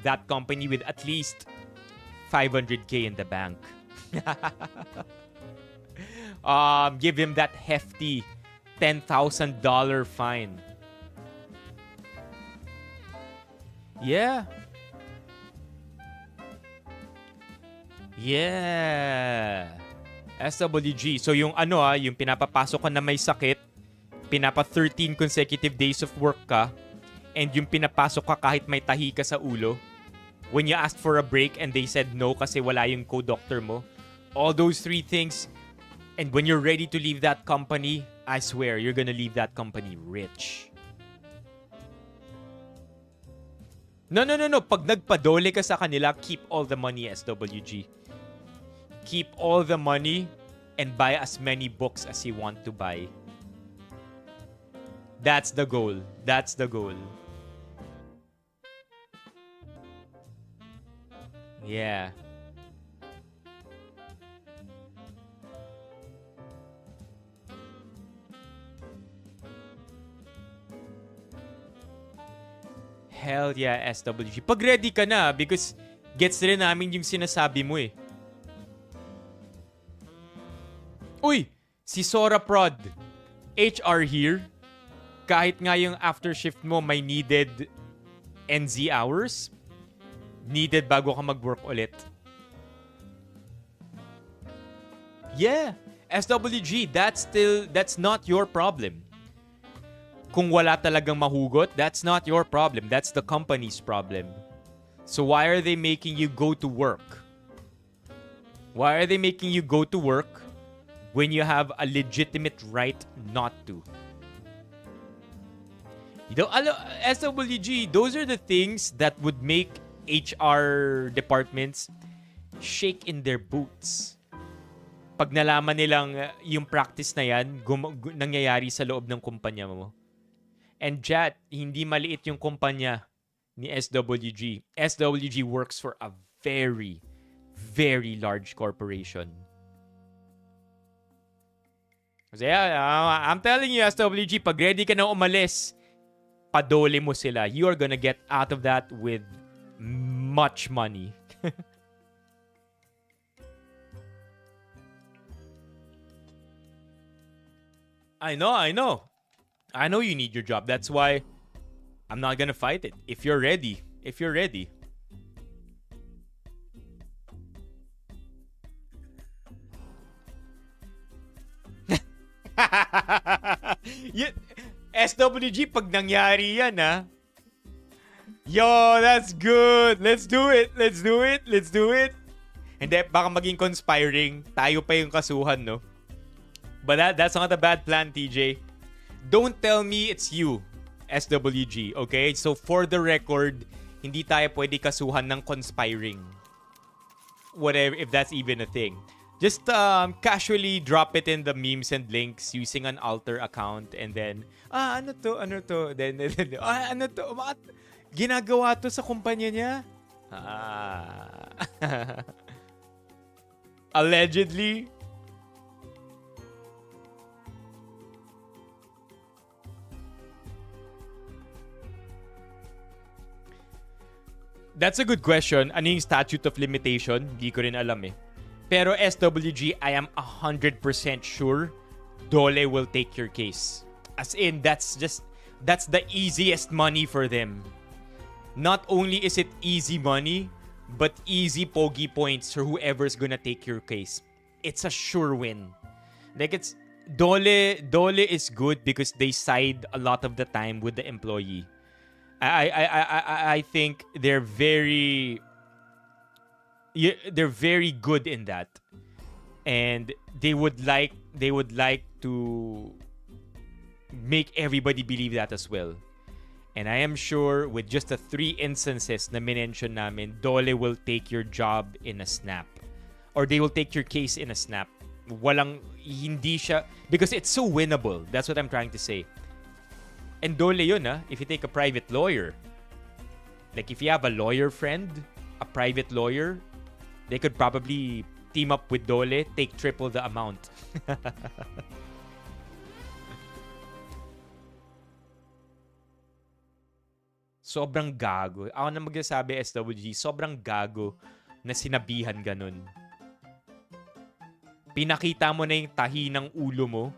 that company with at least 500k in the bank. Give him that hefty $10,000 fine. Yeah. Yeah. SWG. So yung yung pinapapasok ka na may sakit, pinapa 13 consecutive days of work ka, and yung pinapasok ka kahit may tahi ka sa ulo, when you asked for a break and they said no kasi wala yung co-doctor mo, all those 3 things, and when you're ready to leave that company, I swear, you're gonna leave that company rich. No. Pag nagpadole ka sa kanila, keep all the money, SWG. Keep all the money and buy as many books as you want to buy. That's the goal. That's the goal. Yeah. Hell yeah, SWG. Pag ready ka na, because gets rin namin yung sinasabi mo eh. Uy! Si Sora Prod. HR here. Kahit nga yung after shift mo may needed NZ hours, needed bago ka mag-work ulit. Yeah. SWG, that's not your problem. Kung wala talagang mahugot, that's not your problem. That's the company's problem. So why are they making you go to work? Why are they making you go to work when you have a legitimate right not to? You know, SWG, those are the things that would make HR departments shake in their boots. Pag nalaman nilang yung practice na yan, nangyayari sa loob ng kumpanya mo. And Jat, hindi maliit yung kumpanya ni SWG. SWG works for a very, very large corporation. Kasi I'm telling you, SWG, pag ready ka na umalis, padole mo sila. You are gonna get out of that with much money. I know. I know you need your job. That's why I'm not gonna fight it. If you're ready. SWG, pag nangyari yan, ha? Yo, that's good. Let's do it. Hindi, baka maging conspiring. Tayo pa yung kasuhan, no? But that's not a bad plan, TJ. Don't tell me it's you, SWG, okay? So for the record, hindi tayo pwede kasuhan ng conspiring. Whatever, if that's even a thing. Just casually drop it in the memes and links using an alter account and then, ano to? Then ano to? Ginagawa to sa kumpanya niya? Allegedly. That's a good question. Ano yung statute of limitation? Hindi ko rin alam eh. Pero SWG, I am 100% sure Dole will take your case. As in, that's the easiest money for them. Not only is it easy money, but easy pogi points for whoever's gonna take your case. It's a sure win. Like it's Dole is good because they side a lot of the time with the employee. I think they're very good in that, and they would like to make everybody believe that as well. And I am sure with just the 3 instances na minention namin, Dole will take your job in a snap, or they will take your case in a snap. Hindi siya, because it's so winnable. That's what I'm trying to say. And Dole yun, if you take a private lawyer. Like if you have a lawyer friend, a private lawyer, they could probably team up with Dole, take triple the amount. Sobrang gago. Ako na magsasabi, SWG, sobrang gago na sinabihan ganun. Pinakita mo na yung tahi ng ulo mo.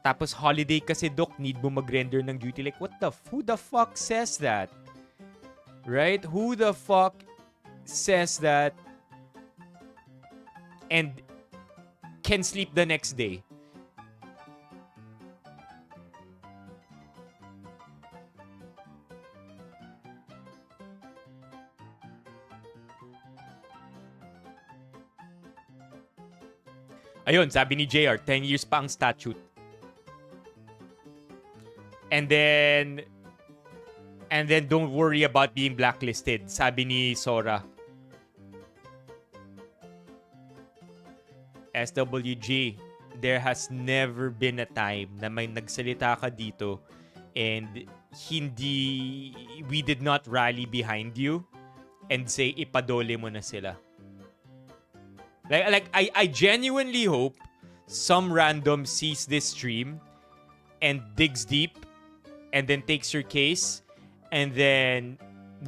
Tapos holiday kasi, Doc, need mo mag-render ng duty. Like, who the fuck says that? Right? Who the fuck says that and can sleep the next day? Ayun, sabi ni JR, 10 years pa ang statute. And then don't worry about being blacklisted, sabi ni Sora. SWG, there has never been a time na may nagsalita ka dito and we did not rally behind you and say ipadole mo na sila. Like I genuinely hope some random sees this stream and digs deep and then takes your case and then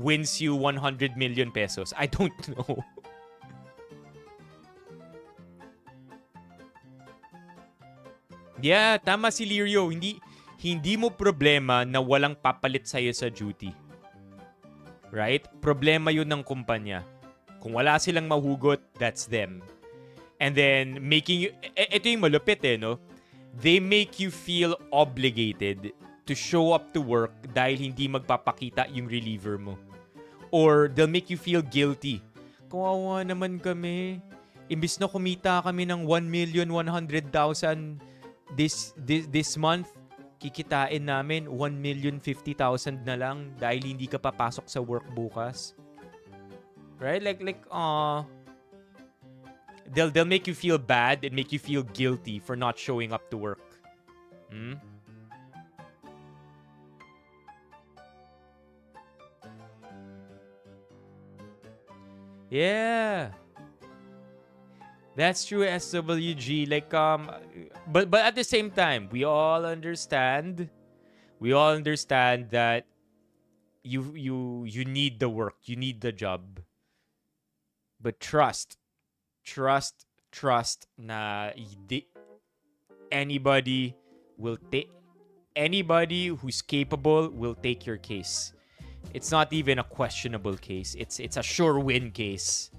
wins you 100 million pesos. I don't know. Yeah, tama si Lirio. Hindi mo problema na walang papalit sa'yo sa duty. Right? Problema yun ng kumpanya. Kung wala silang mahugot, that's them. And then making you, ito yung malupit eh, no? They make you feel obligated to show up to work dahil hindi magpapakita yung reliever mo. Or they'll make you feel guilty. Kawawa naman kami. Imbis na kumita kami ng 1,100,000 this month, kikitain namin 1,050,000 na lang dahil hindi ka papasok sa work bukas. Right? They'll make you feel bad and make you feel guilty for not showing up to work. Yeah. That's true, SWG. But at the same time, we all understand that you need the work, you need the job. But trust na anybody who's capable will take your case. It's not even a questionable case. It's a sure win case.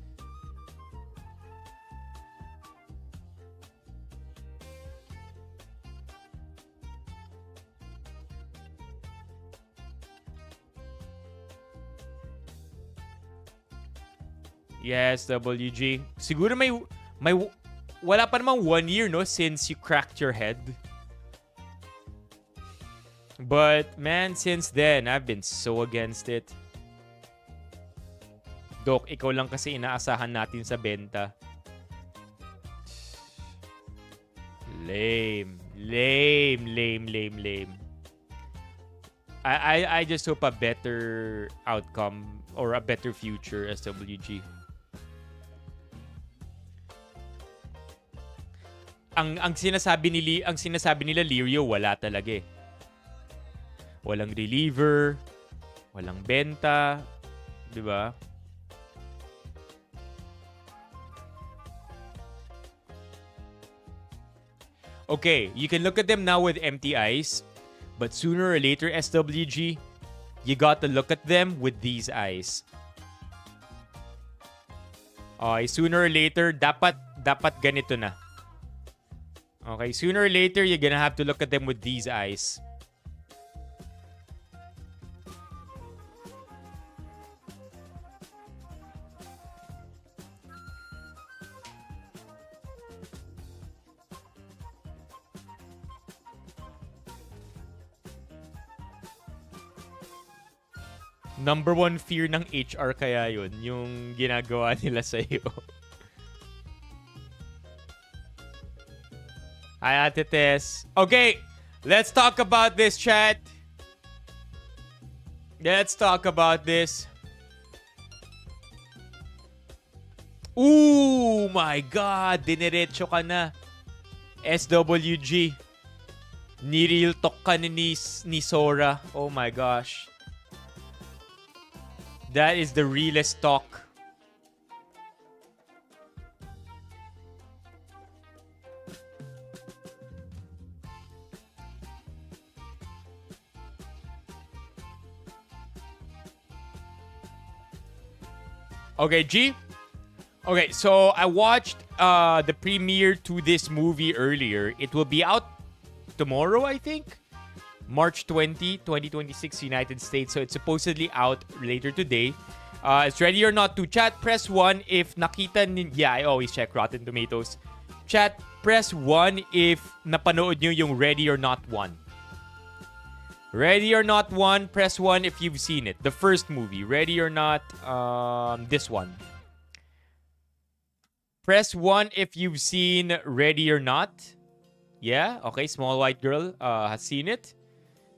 Yes, WG. Siguro may wala pa namang 1 year, no, since you cracked your head. But man, since then, I've been so against it. Doc, ikaw lang kasi inaasahan natin sa benta. Lame. I just hope a better outcome or a better future, SWG. Ang sinasabi nila Lirio, wala talaga eh. Walang reliever, walang benta, 'di ba? Okay, you can look at them now with empty eyes, but sooner or later, SWG, you got to look at them with these eyes. Okay, sooner or later, dapat ganito na. Okay, sooner or later, you're gonna have to look at them with these eyes. Number one fear ng HR kaya yun, yung ginagawa nila sa'yo. Hi, Ate Tess. Okay, let's talk about this, chat. Let's talk about this. Ooh, my God. Diniretso ka na. SWG. Ni-real talk ka ni Sora. Oh my gosh. That is the realest talk. Okay, G. Okay, so I watched the premiere to this movie earlier. It will be out tomorrow, I think. March 20, 2026, United States. So it's supposedly out later today. It's Ready or Not to. Chat, press 1 if nakita yeah, I always check Rotten Tomatoes. Chat, press 1 if napanood nyo yung Ready or Not 1. Ready or Not 1, press 1 if you've seen it. The first movie, Ready or Not, this one. Press 1 if you've seen Ready or Not. Yeah, okay, Small White Girl has seen it.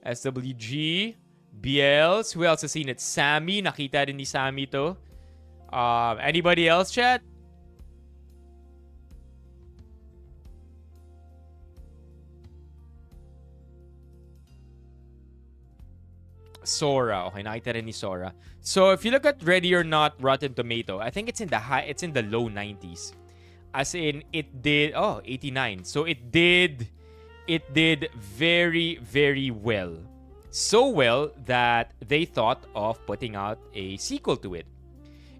SWG, BLs, who else has seen it? Sammy, nakita rin ni Sammy to. Anybody else, chat? Sora. Okay, nakita rin ni Sora. So if you look at Ready or Not Rotten Tomato, I think it's in the low 90s. As in, it did 89. So it did very, very well. So well that they thought of putting out a sequel to it.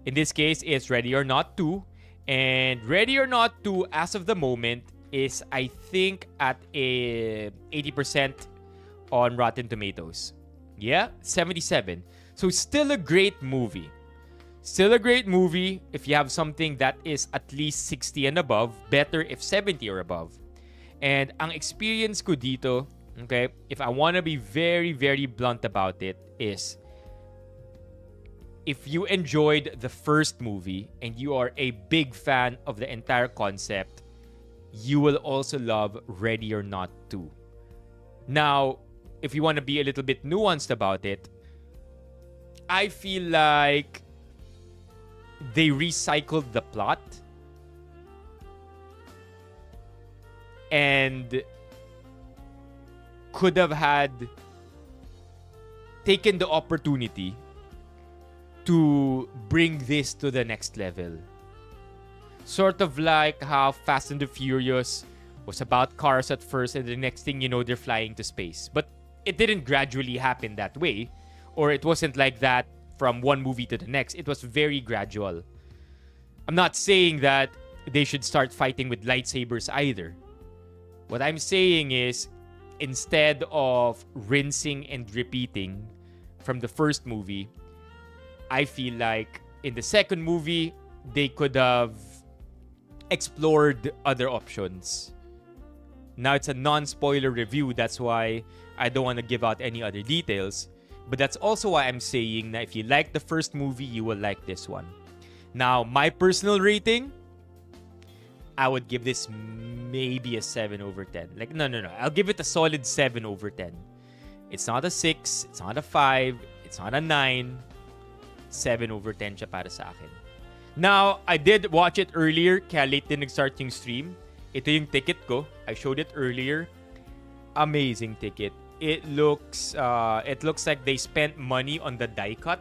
In this case, it's Ready or Not 2. And Ready or Not 2, as of the moment, is, I think, at a 80% on Rotten Tomatoes. Yeah, 77. So still a great movie. Still a great movie if you have something that is at least 60 and above. Better if 70 or above. And ang experience ko dito, okay, if I want to be very, very blunt about it, is if you enjoyed the first movie and you are a big fan of the entire concept, you will also love Ready or Not 2. Now, if you want to be a little bit nuanced about it, I feel like they recycled the plot and could have had taken the opportunity to bring this to the next level. Sort of like how Fast and the Furious was about cars at first, and the next thing you know, they're flying to space. But it didn't gradually happen that way, or it wasn't like that from one movie to the next. It was very gradual. I'm not saying that they should start fighting with lightsabers either. What I'm saying is, instead of rinsing and repeating from the first movie, I feel like in the second movie, they could have explored other options. Now, it's a non-spoiler review. That's why I don't want to give out any other details. But that's also why I'm saying that if you like the first movie, you will like this one. Now, my personal rating, I would give this maybe a 7 over 10. Like, no. I'll give it a solid 7 over 10. It's not a 6. It's not a 5. It's not a 9. 7 over 10 siya para sa akin. Now, I did watch it earlier. Kaya late din nag-start yung stream. Ito yung ticket ko. I showed it earlier. Amazing ticket. It looks like they spent money on the die cut.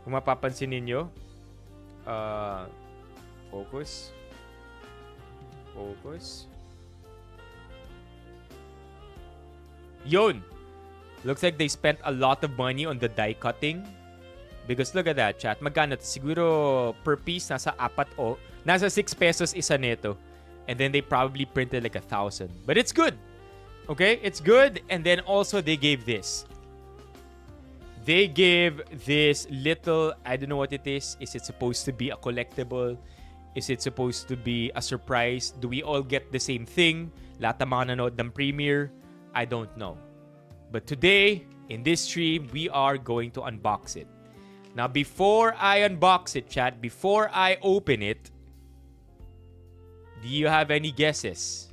Kung mapapansin ninyo. Focus. Yun. Looks like they spent a lot of money on the die cutting. Because look at that, chat. Magkano to? Siguro per piece, nasa 4 nasa 6 pesos isa nito. And then they probably printed like 1,000. But it's good. Okay? It's good. And then also they gave this. They give this little, I don't know what it is. Is it supposed to be a collectible? Is it supposed to be a surprise? Do we all get the same thing? Lahat ng mga nanood ng premiere? I don't know. But today, in this stream, we are going to unbox it. Now, before I unbox it, chat, before I open it, do you have any guesses?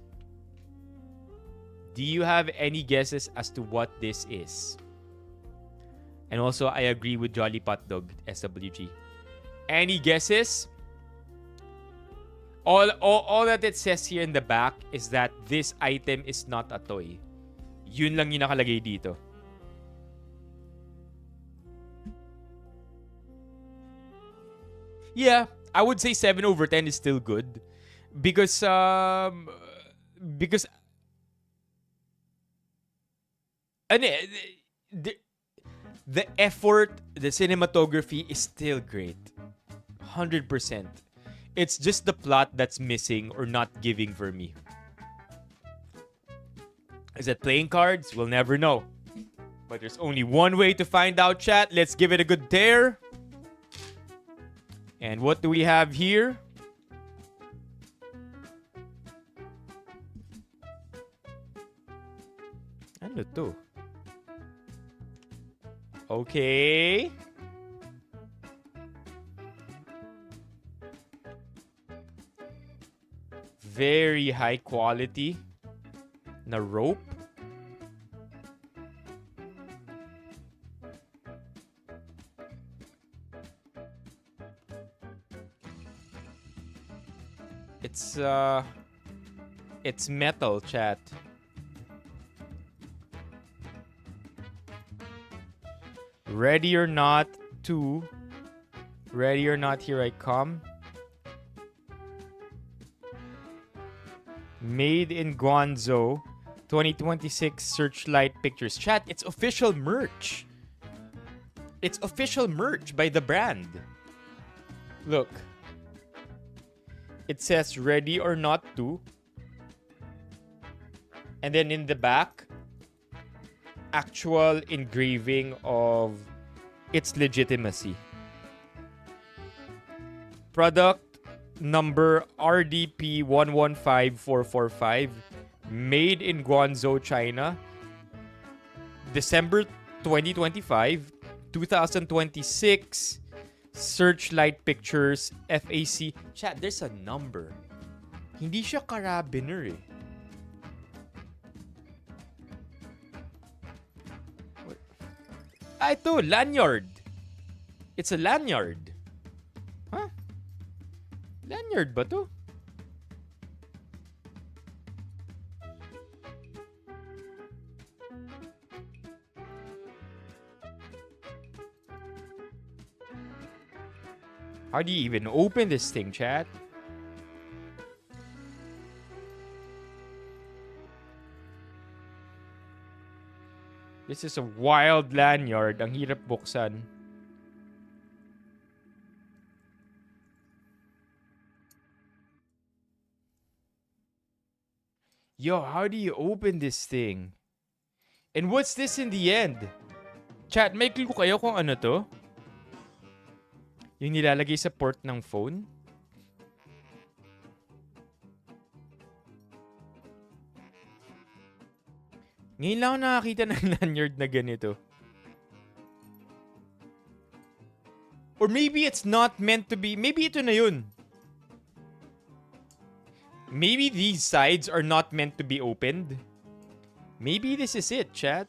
Do you have any guesses as to what this is? And also, I agree with Jolly Pot Dog, SWG. Any guesses? All that it says here in the back is that this item is not a toy. Yun lang yung nakalagay dito. Yeah, I would say 7 over 10 is still good. Because the effort, the cinematography is still great. 100%. It's just the plot that's missing or not giving for me. Is it playing cards? We'll never know. But there's only one way to find out, chat. Let's give it a good tear. And what do we have here? Ano to? Okay. Very high quality na rope. It's metal, chat. Ready or Not 2. Ready or Not, here I come. Made in Guangzhou. 2026 Searchlight Pictures. Chat, it's official merch. It's official merch by the brand. Look. It says ready or not to. And then in the back, actual engraving of its legitimacy. Product number RDP 115445, made in Guangzhou, China. December 2025, 2026. Searchlight Pictures, FAC. Chat, there's a number. Hindi siya carabiner eh. Ito, lanyard. It's a lanyard. Huh? Lanyard ba to? How do you even open this thing, chat? This is a wild lanyard. Ang hirap buksan. Yo, how do you open this thing? And what's this in the end? Chat, may clue kayo kung ano to? Yung nilalagay sa port ng phone? Ngayon lang ako nakakita ng lanyard na ganito. Or maybe it's not meant to be. Maybe ito na yun. Maybe these sides are not meant to be opened. Maybe this is it, chat.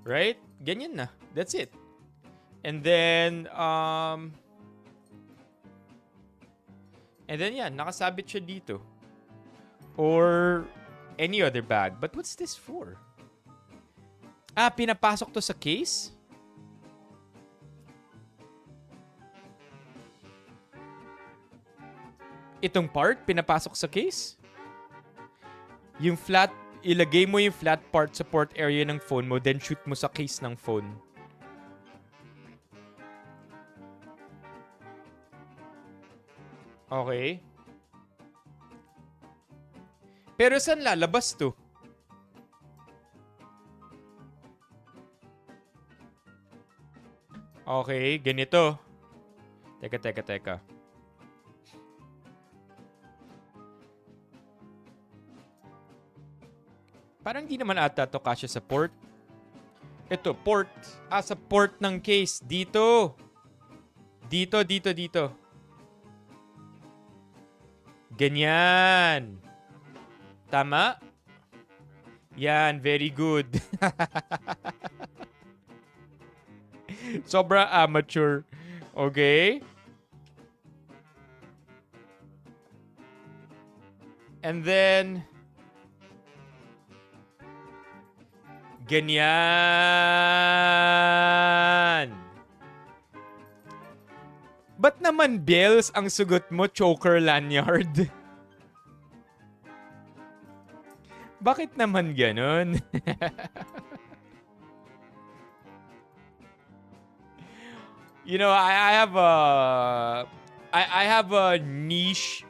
Right? Ganyan na. That's it. And then, yeah, nakasabit siya dito. Or any other bag. But what's this for? Ah, pinapasok to sa case? Itong part, pinapasok sa case? Yung flat, ilagay mo yung flat part sa port area ng phone mo, then shoot mo sa case ng phone. Okay. Pero saan lalabas to? Okay, ganito. Teka. Parang di naman ata to kasya sa port. Ito, port. Ah, sa port ng case. Dito. Dito. Ganyan. Tama? Yan, very good. Sobra amateur. Okay? And then, ganyan. Ba't naman bells ang sugot mo, choker lanyard? Bakit naman ganun? You know, I have a niche.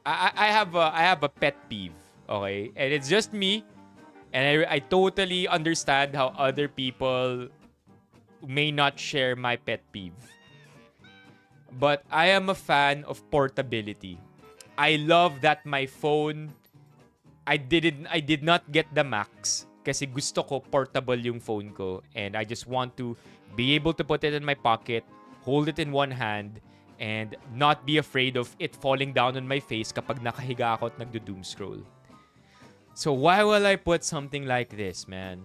I have a pet peeve, okay? And it's just me. And I totally understand how other people may not share my pet peeve. But I am a fan of portability. I love that my phone, I did not get the Max kasi gusto ko portable yung phone ko, and I just want to be able to put it in my pocket, hold it in one hand, and not be afraid of it falling down on my face kapag nakahiga ako at nagdo-doom scroll. So why will I put something like this, man?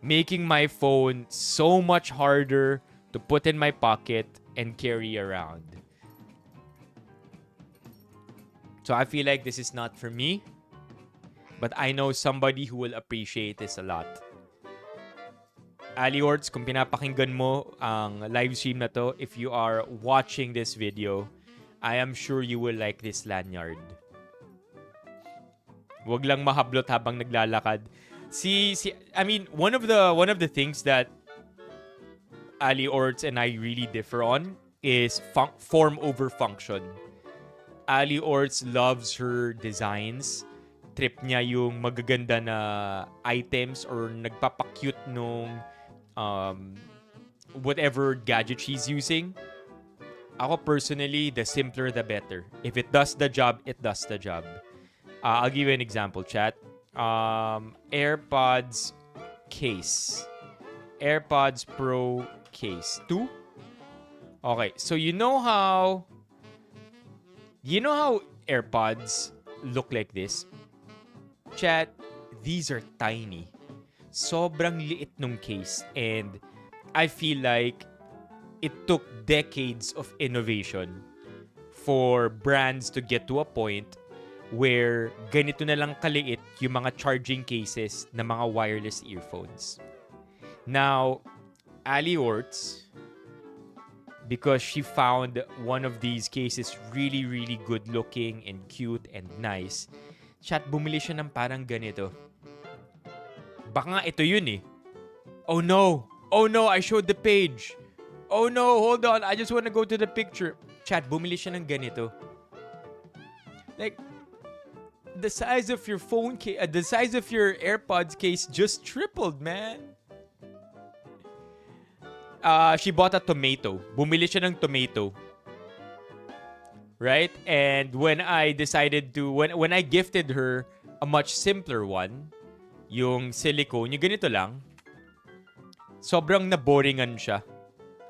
Making my phone so much harder to put in my pocket and carry around. So I feel like this is not for me. But I know somebody who will appreciate this a lot. Ali Orts, kung pinapakinggan mo ang live stream na to, if you are watching this video, I am sure you will like this lanyard. Wag lang mahablot habang naglalakad. I mean, one of the things that Ali Orts and I really differ on is form over function. Ali Orts loves her designs. Trip niya yung magaganda na items or nagpapakyut nung whatever gadget she's using. Ako personally, the simpler the better. If it does the job, it does the job. I'll give you an example, chat. AirPods case. AirPods Pro case. 2? Okay, so you know how AirPods look like this? Chat, these are tiny. Sobrang liit nung case, and I feel like it took decades of innovation for brands to get to a point where ganito na lang kaliit yung mga charging cases ng mga wireless earphones. Now, Ali Orts, because she found one of these cases really, really good looking and cute and nice, chat, bumili siya ng parang ganito. Baka nga ito yun eh. Oh no, I showed the page. Oh no, hold on, I just want to go to the picture. Chat, bumili siya ng ganito. Like, the size of your phone case, the size of your AirPods case just tripled, man. She bought a tomato. Bumili siya ng tomato. Right? And when I decided to, when I gifted her a much simpler one, yung silicone, yung ganito lang, sobrang naboringan siya.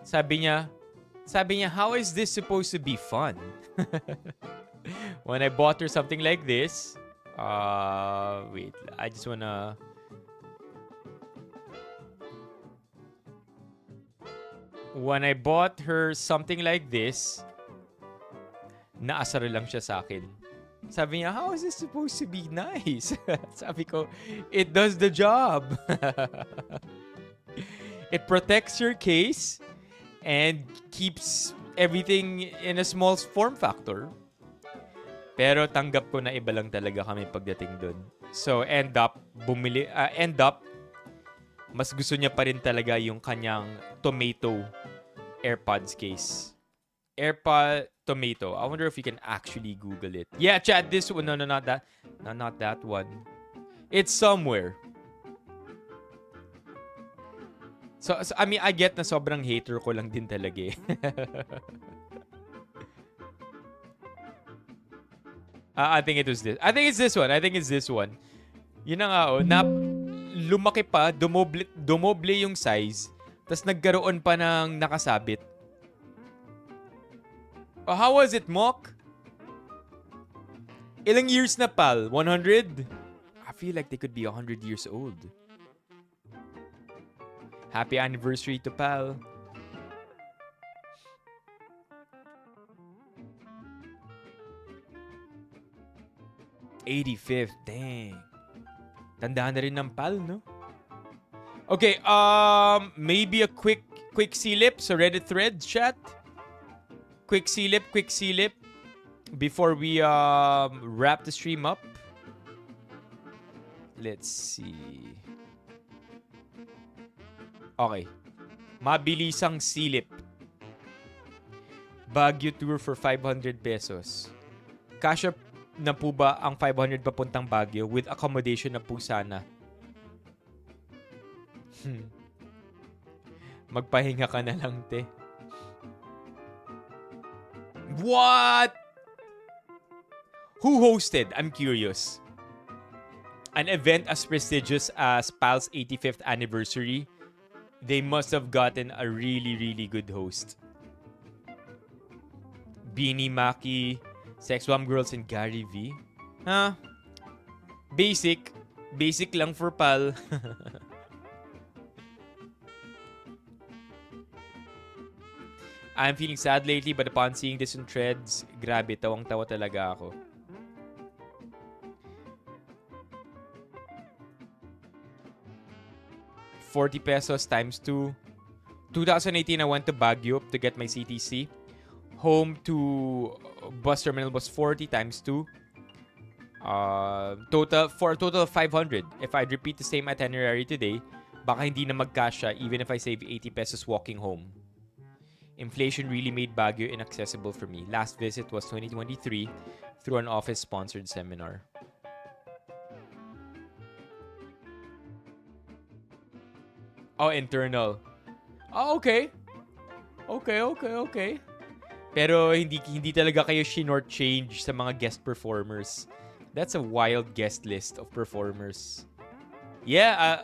Sabi niya, how is this supposed to be fun? When I bought her something like this, wait, I just wanna... When I bought her something like this, naasar lang siya sa akin. Sabi niya, how is this supposed to be nice? Sabi ko, it does the job. It protects your case and keeps everything in a small form factor. Pero tanggap ko na iba lang talaga kami pagdating dun. So, end up, mas gusto niya pa rin talaga yung kanyang tomato AirPods case. AirPod tomato. I wonder if you can actually Google it. Yeah, chat, this one. No, not that. No, not that one. It's somewhere. So I mean, I get na sobrang hater ko lang din talaga eh. I think it was this. I think it's this one. Yun na nga, oh. Lumaki pa, dumoble yung size, tas nagkaroon pa ng nakasabit. Oh, how was it, Mok? Ilang years na, pal? 100? I feel like they could be 100 years old. Happy anniversary to pal. '85th, dang. Tandaan na rin ng pal, no? Okay, maybe a quick silip sa Reddit threads, chat. Quick silip before we wrap the stream up. Let's see. Okay. Mabilisang silip. Baguio tour for 500 pesos. Kasya na po ba ang 500 papuntang Baguio with accommodation na po sana? Magpahinga ka na lang, te. What? Who hosted? I'm curious. An event as prestigious as PAL's 85th anniversary, they must have gotten a really, really good host. Beanie Maki, Sex Bomb Girls, and Gary V. Huh? Basic. Basic lang for PAL. I'm feeling sad lately, but upon seeing this in threads, grabe, tawang-tawa talaga ako. ₱40 times 2. 2018, I went to Baguio to get my CTC. Home to bus terminal was 40 times 2. For a total of 500. If I'd repeat the same itinerary today, baka hindi na magkasya even if I save ₱80 walking home. Inflation really made Baguio inaccessible for me. Last visit was 2023 through an office-sponsored seminar. Oh, internal. Oh, okay. Okay. Pero hindi talaga kayo short-change sa mga guest performers. That's a wild guest list of performers. Yeah,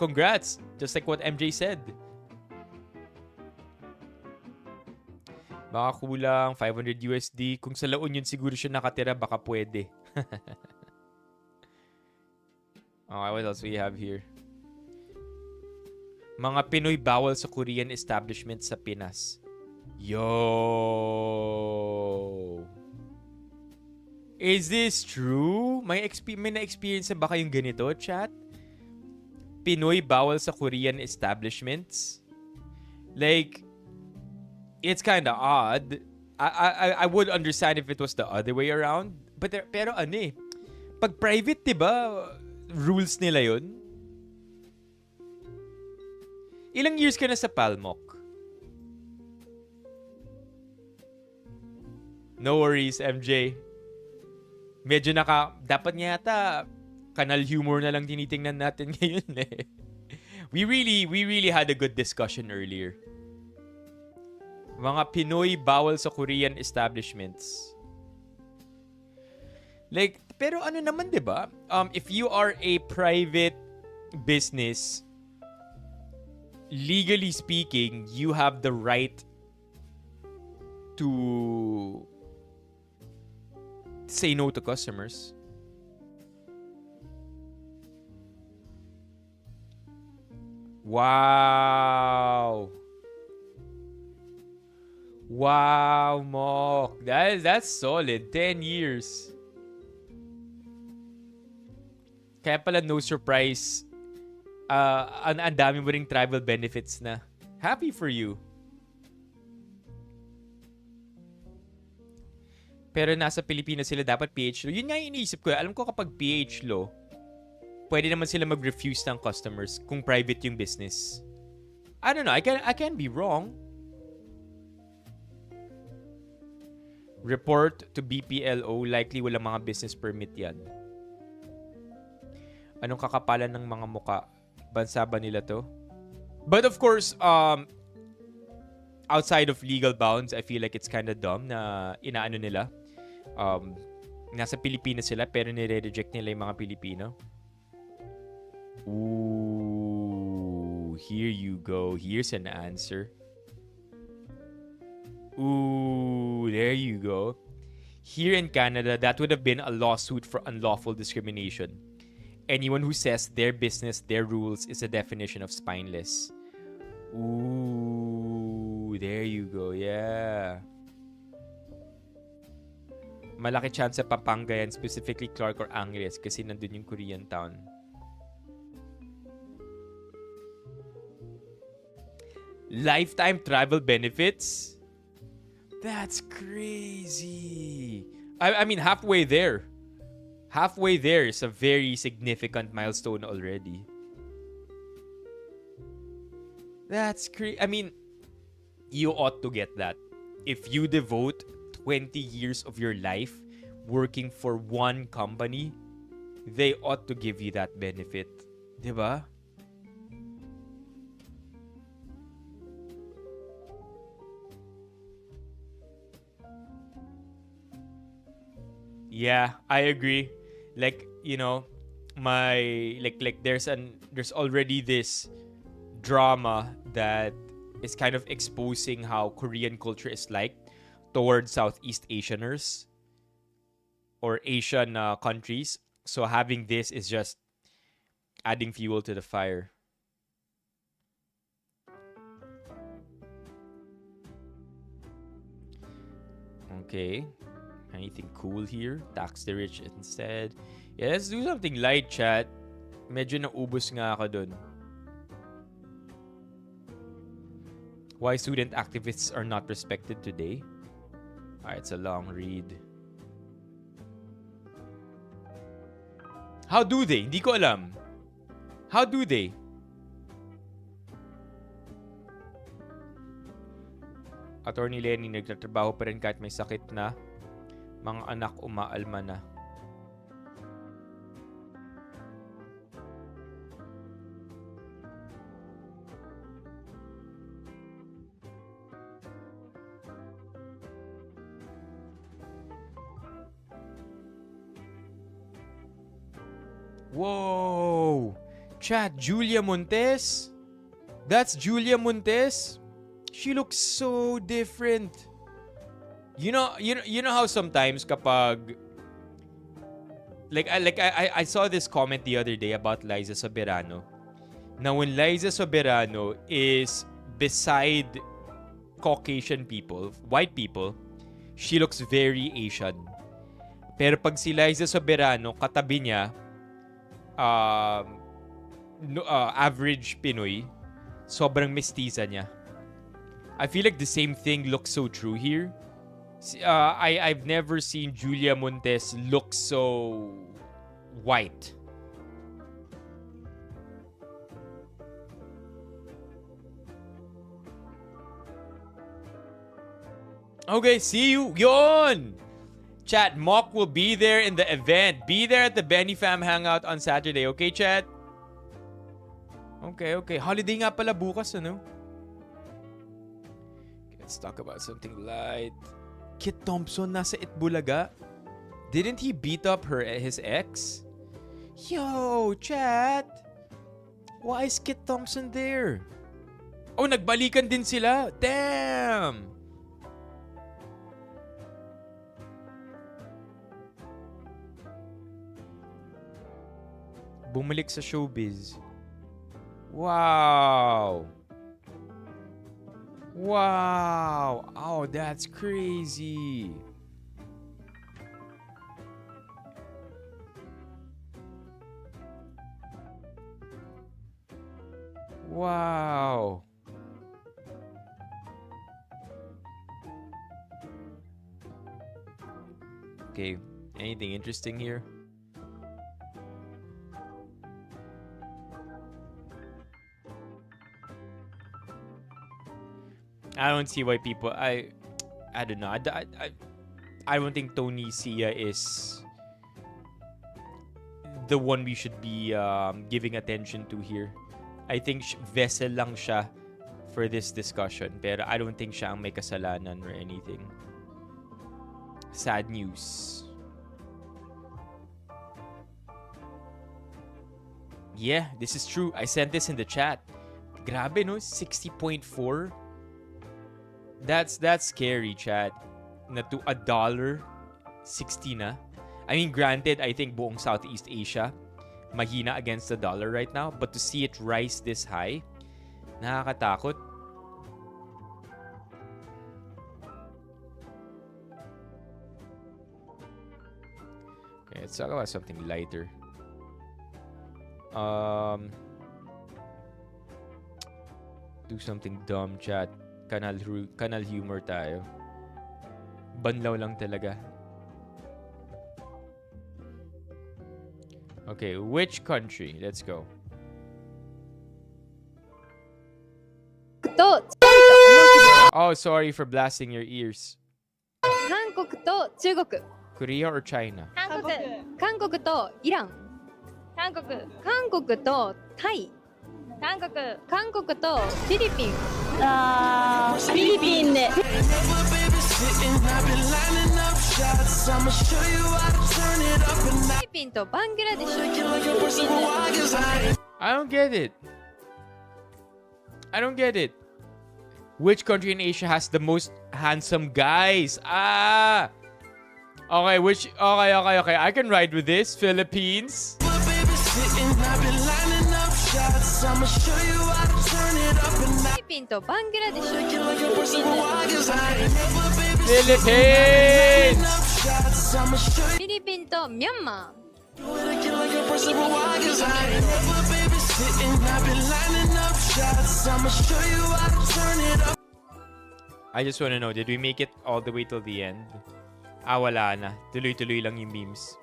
congrats. Just like what MJ said. Baka kulang 500 USD. Kung sa La Union siguro siya nakatira, baka pwede. Okay, what else we have here? Mga Pinoy bawal sa Korean establishment sa Pinas. Yo! Is this true? May na-experience na ba kayong ganito, chat? Pinoy bawal sa Korean establishments? Like, it's kind of odd. I would understand if it was the other way around. Pero ano eh, pag private, diba, rules nila yun? Ilang years ka na sa Palmok? No worries, MJ. Medyo dapat nga yata, kanal humor na lang tinitingnan natin ngayon eh. We really had a good discussion earlier. Mga Pinoy bawal sa Korean establishments. Like, pero ano naman, 'di ba? If you are a private business, legally speaking, you have the right to say no to customers. Wow. Wow, Mok. That's solid. 10 years. Kaya pala no surprise. Ang dami mo ring travel benefits na. Happy for you. Pero nasa Pilipinas sila dapat PH law. Yun nga yung iniisip ko. Alam ko kapag PH law, pwede naman sila mag-refuse ng customers kung private yung business. I don't know. I can be wrong. Report to BPLO. Likely walang mga business permit yan. Anong kakapalan ng mga muka? Bansa ba nila to? But of course, outside of legal bounds, I feel like it's kind of dumb na inaano nila. Nasa Pilipinas sila pero nire-reject nila yung mga Pilipino. Ooh, here you go. Here's an answer. Ooh, there you go. Here in Canada, that would have been a lawsuit for unlawful discrimination. Anyone who says their business, their rules is a definition of spineless. Ooh, there you go. Yeah. Malaki chance sa Pampanga yan, specifically Clark or Angeles kasi nandun yung Korean town. Lifetime travel benefits? That's crazy. I mean, halfway there. Halfway there is a very significant milestone already. That's crazy. I mean, you ought to get that. If you devote 20 years of your life working for one company, they ought to give you that benefit. Diba? Yeah, I agree. Like, you know, there's already this drama that is kind of exposing how Korean culture is like towards Southeast Asianers or Asian countries. So having this is just adding fuel to the fire. Okay. Anything cool here? Tax the rich instead. Yeah, let's do something light, chat. Medyo naubos nga ako dun. Why student activists are not respected today? Alright, it's a long read. How do they? Hindi ko alam. How do they? Attorney Lenny, nagtatrabaho pa rin kahit may sakit na. Mga anak umaalma na. Whoa! Chat, Julia Montes? That's Julia Montes? She looks so different. You know how sometimes kapag I saw this comment the other day about Liza Soberano. Now when Liza Soberano is beside Caucasian people, white people, she looks very Asian. Pero pag si Liza Soberano, katabi niya, average Pinoy, sobrang mestiza niya. I feel like the same thing looks so true here. I've never seen Julia Montes look so white. Okay, see you. Yon! Chat, Mock will be there in the event. Be there at the Benny Fam Hangout on Saturday. Okay, chat? Okay. Holiday nga pala bukas, ano? Let's talk about something light. Kit Thompson nasa Itbulaga? Didn't he beat up his ex? Yo, chat! Why is Kit Thompson there? Oh, nagbalikan din sila? Damn! Bumalik sa showbiz. Wow! Oh, that's crazy. Wow. Okay, anything interesting here? I don't see why people. I don't know. I don't think Tony Sia is the one we should be giving attention to here. I think vessel lang siya for this discussion. Pero I don't think siya ang may kasalanan or anything. Sad news. Yeah, this is true. I sent this in the chat. Grabe, no? 60.4. That's scary, chat. Na to $1.60 na. I mean, granted, I think buong Southeast Asia mahina against the dollar right now, but to see it rise this high, nakakatakot. Okay, let's talk about something lighter. Do something dumb, chat. Kanal humor tayo. Banlaw lang talaga. Okay, which country? Let's go. Oh, sorry for blasting your ears. Korea or China? 韓国とイラン、韓国とタイ、韓国とフィリピン。フィリピンで。フィリピンとバングラデシュ。I don't get it. Which country in Asia has the most handsome guys? Okay, okay. I can ride with this. Philippines. Philippines to Bangladesh. Philippines. Philippines to Myanmar. I just want to know, did we make it all the way till the end? Wala na. Tuloy-tuloy lang yung memes.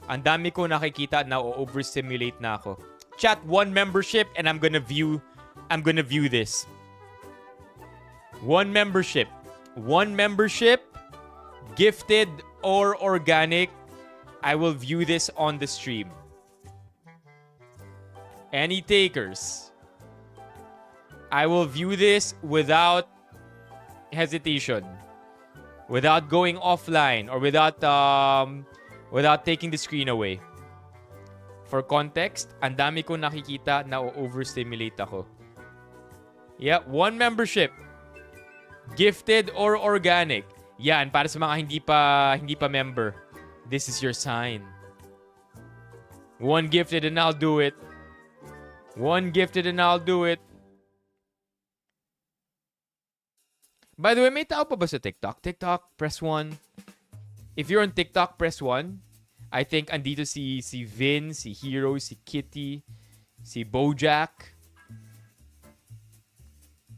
Ang dami ko nakikita na overstimulate na ako. Chat, 1 membership and I'm gonna view this. 1 membership. 1 membership, gifted or organic. I will view this on the stream. Any takers? I will view this without hesitation, without going offline, or without taking the screen away. For context, ang dami ko nakikita na overstimulate ako. Yeah, 1 membership, gifted or organic. Yan, para sa mga hindi pa member. This is your sign. 1 gifted and I'll do it. 1 gifted and I'll do it. By the way, may tao pa ba sa TikTok? TikTok, press 1. If you're on TikTok, press 1. I think andito si Vin, si Hero, si Kitty, si Bojack.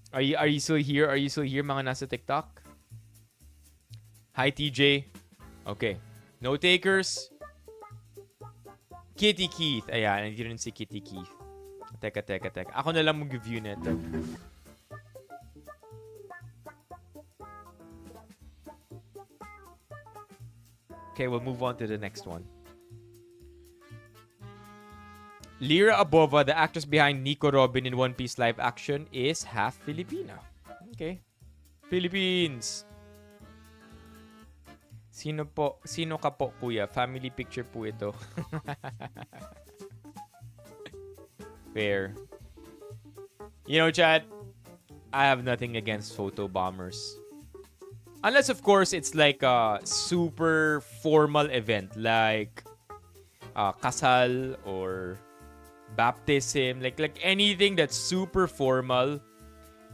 Are you still here? Are you still here, mga nasa TikTok? Hi, TJ. Okay. No takers. Kitty Keith. Ayan, nandito rin si Kitty Keith. Teka. Ako na lang mag-view nito. Okay, we'll move on to the next one. Lyra Abova, the actress behind Nico Robin in One Piece live action, is half Filipina. Okay. Philippines. Sino ka po, kuya? Family picture po ito. Fair. You know, chat, I have nothing against photo bombers. Unless, of course, it's like a super formal event like kasal or baptism, like anything that's super formal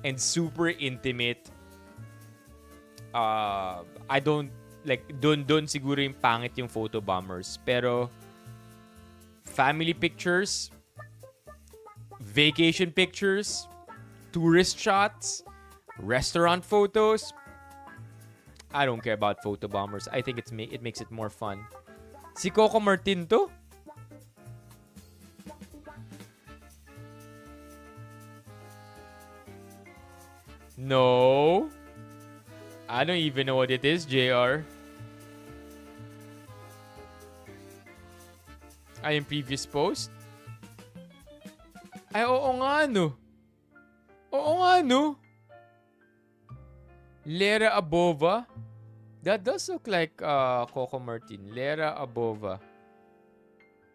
and super intimate. I don't like dun siguro yung pangit yung photo bombers. Pero family pictures, vacation pictures, tourist shots, restaurant photos, I don't care about photo bombers. I think it makes it more fun. Si Coco Martin to? No. I don't even know what it is, JR. Ay, yung previous post? Ay, oo nga, no. Oo nga, no. Lera Abova. That does look like Coco Martin. Lera Abova.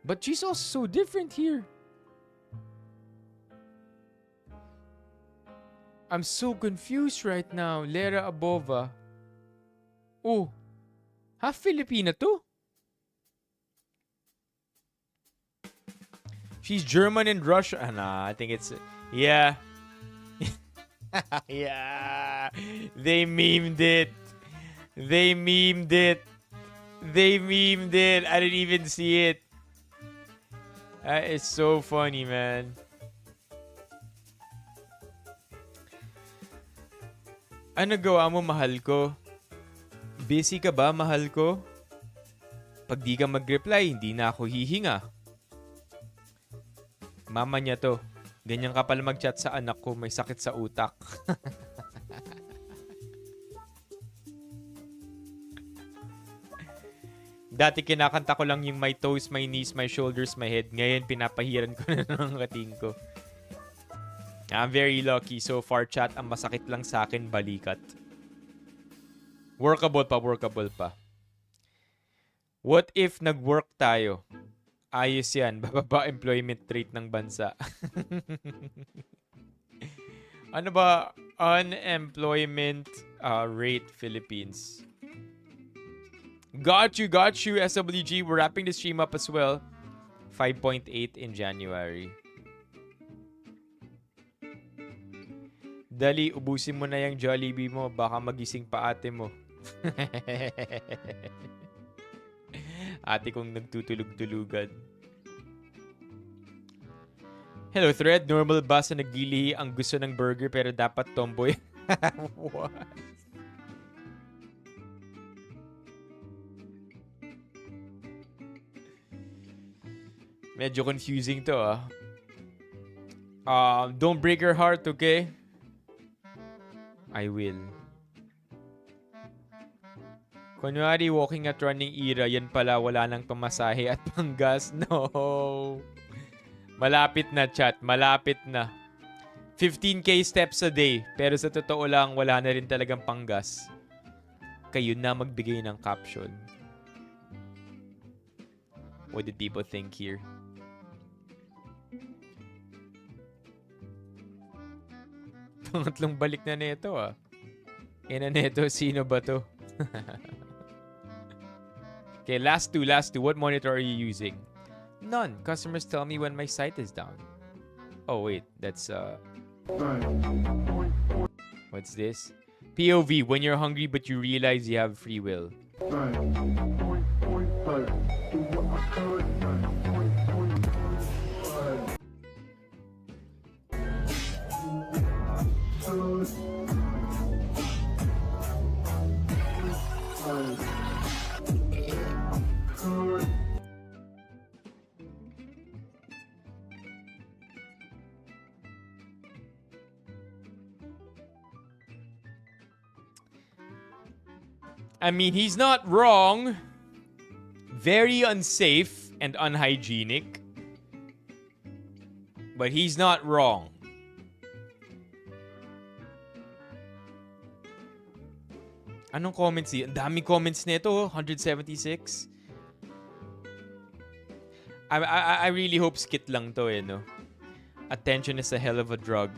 But she's also so different here. I'm so confused right now. Lera Abova. Oh. Half Filipina to? She's German and Russian. Nah, I think it's... Yeah. Yeah. They memed it. They memed it. They memed it. I didn't even see it. That is so funny, man. Ano gawa mo, mahal ko? Busy ka ba, mahal ko? Pag di ka mag-reply, hindi na ako hihinga. Mama niya to. Ganyan ka pala mag-chat sa anak ko, may sakit sa utak. Dati kinakanta ko lang yung my toes, my knees, my shoulders, my head. Ngayon pinapahiran ko na ng kating ko. I'm very lucky. So far, chat, ang masakit lang sa akin, balikat. Workable pa. What if nag-work tayo? Ayos yan. Bababa employment rate ng bansa. Ano ba? Unemployment rate Philippines. Got you, SWG. We're wrapping the stream up as well. 5.8 in January. Dali, ubusin mo na yung Jollibee mo. Baka magising pa ate mo. Ate kong nagtutulog-tulugan. Hello, Thread. Normal ba sa naglilihi ang gusto ng burger pero dapat tomboy? What? Medyo confusing to, ah. Don't break your heart, okay? I will. Kunwari, walking at running era, yan pala, wala nang pamasahe at panggas. No. Malapit na, chat. Malapit na. 15k steps a day. Pero sa totoo lang, wala na rin talagang panggas. Kayo na magbigay ng caption. What did people think here? Pangatlong balik na neto ah. Ina neto, sino ba to? Okay, last two. What monitor are you using? None. Customers tell me when my site is down. Oh, wait. That's, what's this? POV, when you're hungry but you realize you have free will. I mean, he's not wrong. Very unsafe and unhygienic. But he's not wrong. Anong comments yun? Ang daming comments nito. 176. I really hope skit lang to no? Attention is a hell of a drug.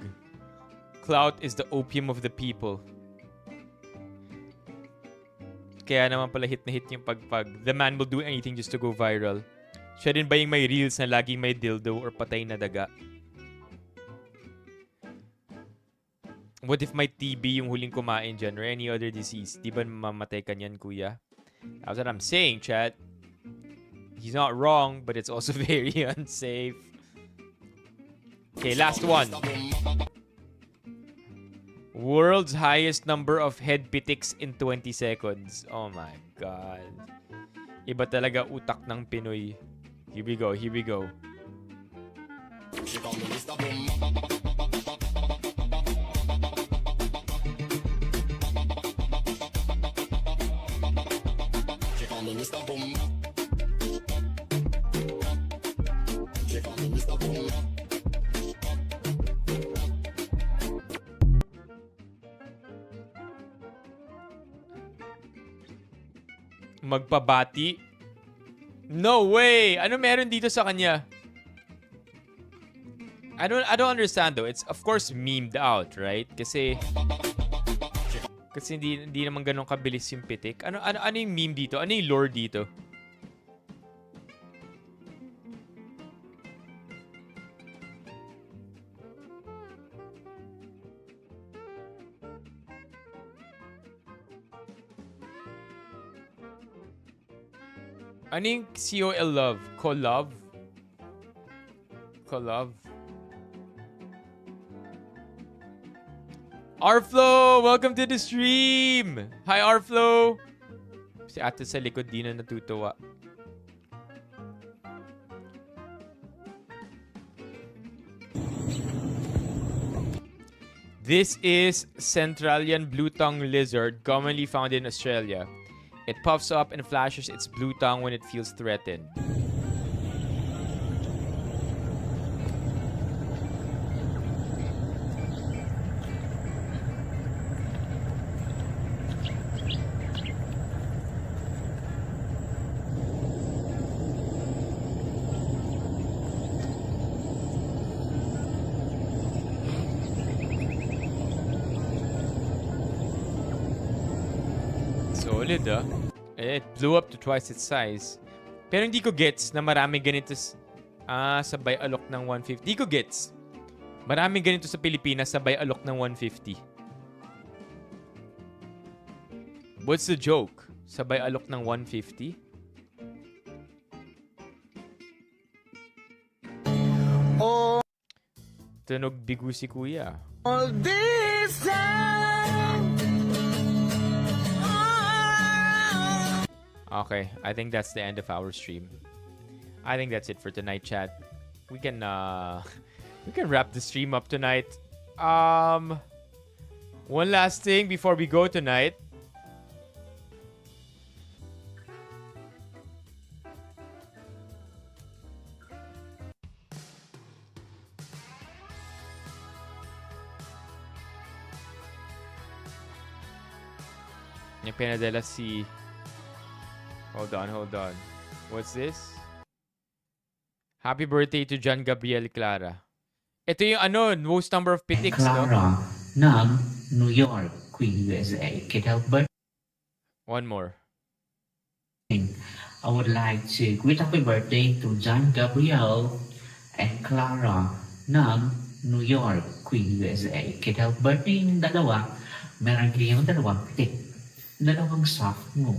Clout is the opium of the people. Kaya naman pala hit na hit yung pagpag. The man will do anything just to go viral. Siya rin ba yung may reels na laging may dildo or patay na daga? What if may TB yung huling kumain dyan or any other disease? Di ba mamatay ka niyan, kuya? That's what I'm saying, chat. He's not wrong, but it's also very unsafe. Okay, last one. World's highest number of head pitics in 20 seconds. Oh my God. Iba talaga utak ng Pinoy. Here we go. Magpabati? No way! Ano meron dito sa kanya? I don't understand though. It's of course memed out, right? Kasi hindi naman ganun kabilis yung pitik. Ano yung meme dito? Ano yung lore dito? Ano yung COL love? Collab? Arflo! Welcome to the stream! Hi, Arflo! Si ate sa likod di na natutuwa. This is Centralian blue-tongue lizard, commonly found in Australia. It puffs up and flashes its blue tongue when it feels threatened. Solid, ah. It blew up to twice its size. Pero hindi ko gets na maraming ganito sabay alok ng 150. Hindi ko gets. Maraming ganito sa Pilipinas sabay alok ng 150. What's the joke? Sabay alok ng 150? Oh. Tunog bigu si kuya. All this time. Okay, I think that's the end of our stream. I think that's it for tonight, chat. We can wrap the stream up tonight. One last thing before we go tonight. Yung pinadala si... Hold on. What's this? Happy birthday to John Gabriel Clara. Ito yung most number of pitiks, no? Clara ng New York, Queen, USA. Can help birthday. One more. I would like to greet happy birthday to John Gabriel and Clara ng New York, Queen, USA. Can help birthday yung dalawa. Meron kayong dalawang pitik. Dalawang soft mo.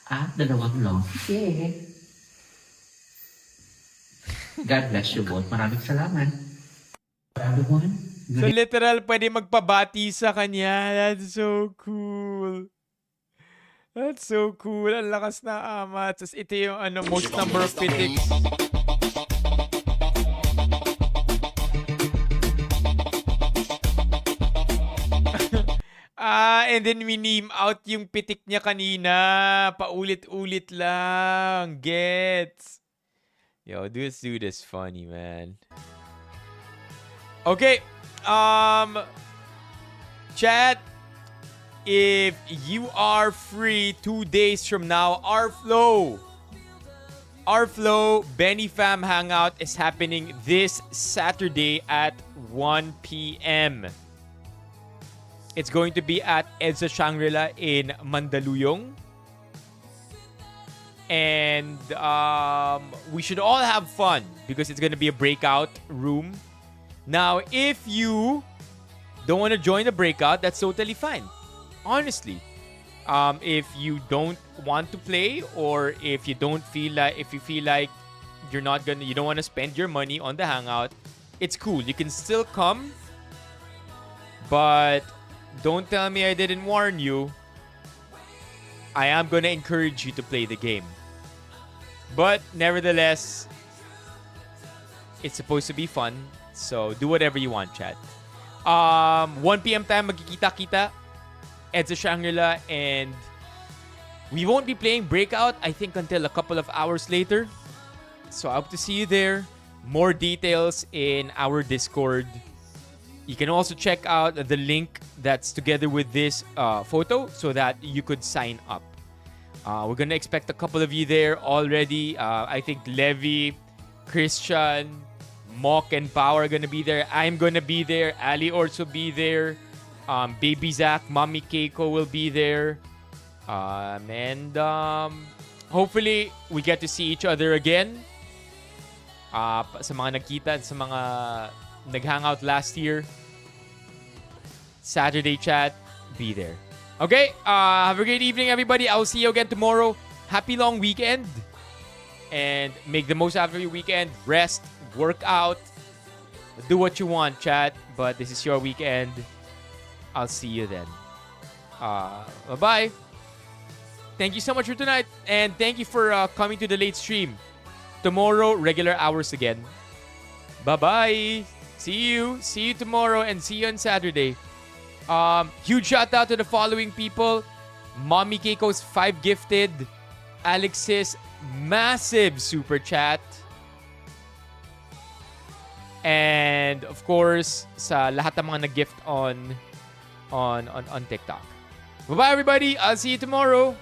At dalawang long cake. God bless you both. Maraming salamat. Everyone. So literal, pwede magpabati sa kanya. That's so cool. That's so cool. Ang lakas na amat. Tapos ito yung most number of pitiks. And then we-name out yung pitik niya kanina. Paulit-ulit lang. Gets. Yo, this dude is funny, man. Okay. Chat, if you are free 2 days from now, our flow Benifam Hangout is happening this Saturday at 1 p.m. It's going to be at Edsa Shangri-La in Mandaluyong. And we should all have fun because it's going to be a breakout room. Now, if you don't want to join the breakout, that's totally fine. Honestly. If you don't want to play, or if you feel like you don't want to spend your money on the hangout, it's cool. You can still come, but don't tell me I didn't warn you. I am going to encourage you to play the game. But nevertheless, it's supposed to be fun. So do whatever you want, chat. 1 p.m. time, magkikita-kita. Edsa Shangri-La, and we won't be playing Breakout, I think, until a couple of hours later. So I hope to see you there. More details in our Discord. You can also check out the link that's together with this photo so that you could sign up. We're going to expect a couple of you there already. I think Levi, Christian, Mock, and Power are going to be there. I'm going to be there. Ali also be there. Baby Zach, Mommy Keiko will be there. And hopefully, we get to see each other again. Sa mga nagkita, sa mga nag-hangout last year. Saturday chat, be there. Okay, have a great evening, everybody. I'll see you again tomorrow. Happy long weekend. And make the most out of your weekend. Rest, work out, do what you want, chat. But this is your weekend. I'll see you then. Bye-bye. Thank you so much for tonight. And thank you for coming to the late stream. Tomorrow, regular hours again. Bye-bye. See you. See you tomorrow and see you on Saturday. Huge shout out to the following people. Mommy Keiko's 5 gifted. Alex's massive super chat. And of course, sa lahat ng mga nag-gift on TikTok. Bye-bye, everybody. I'll see you tomorrow.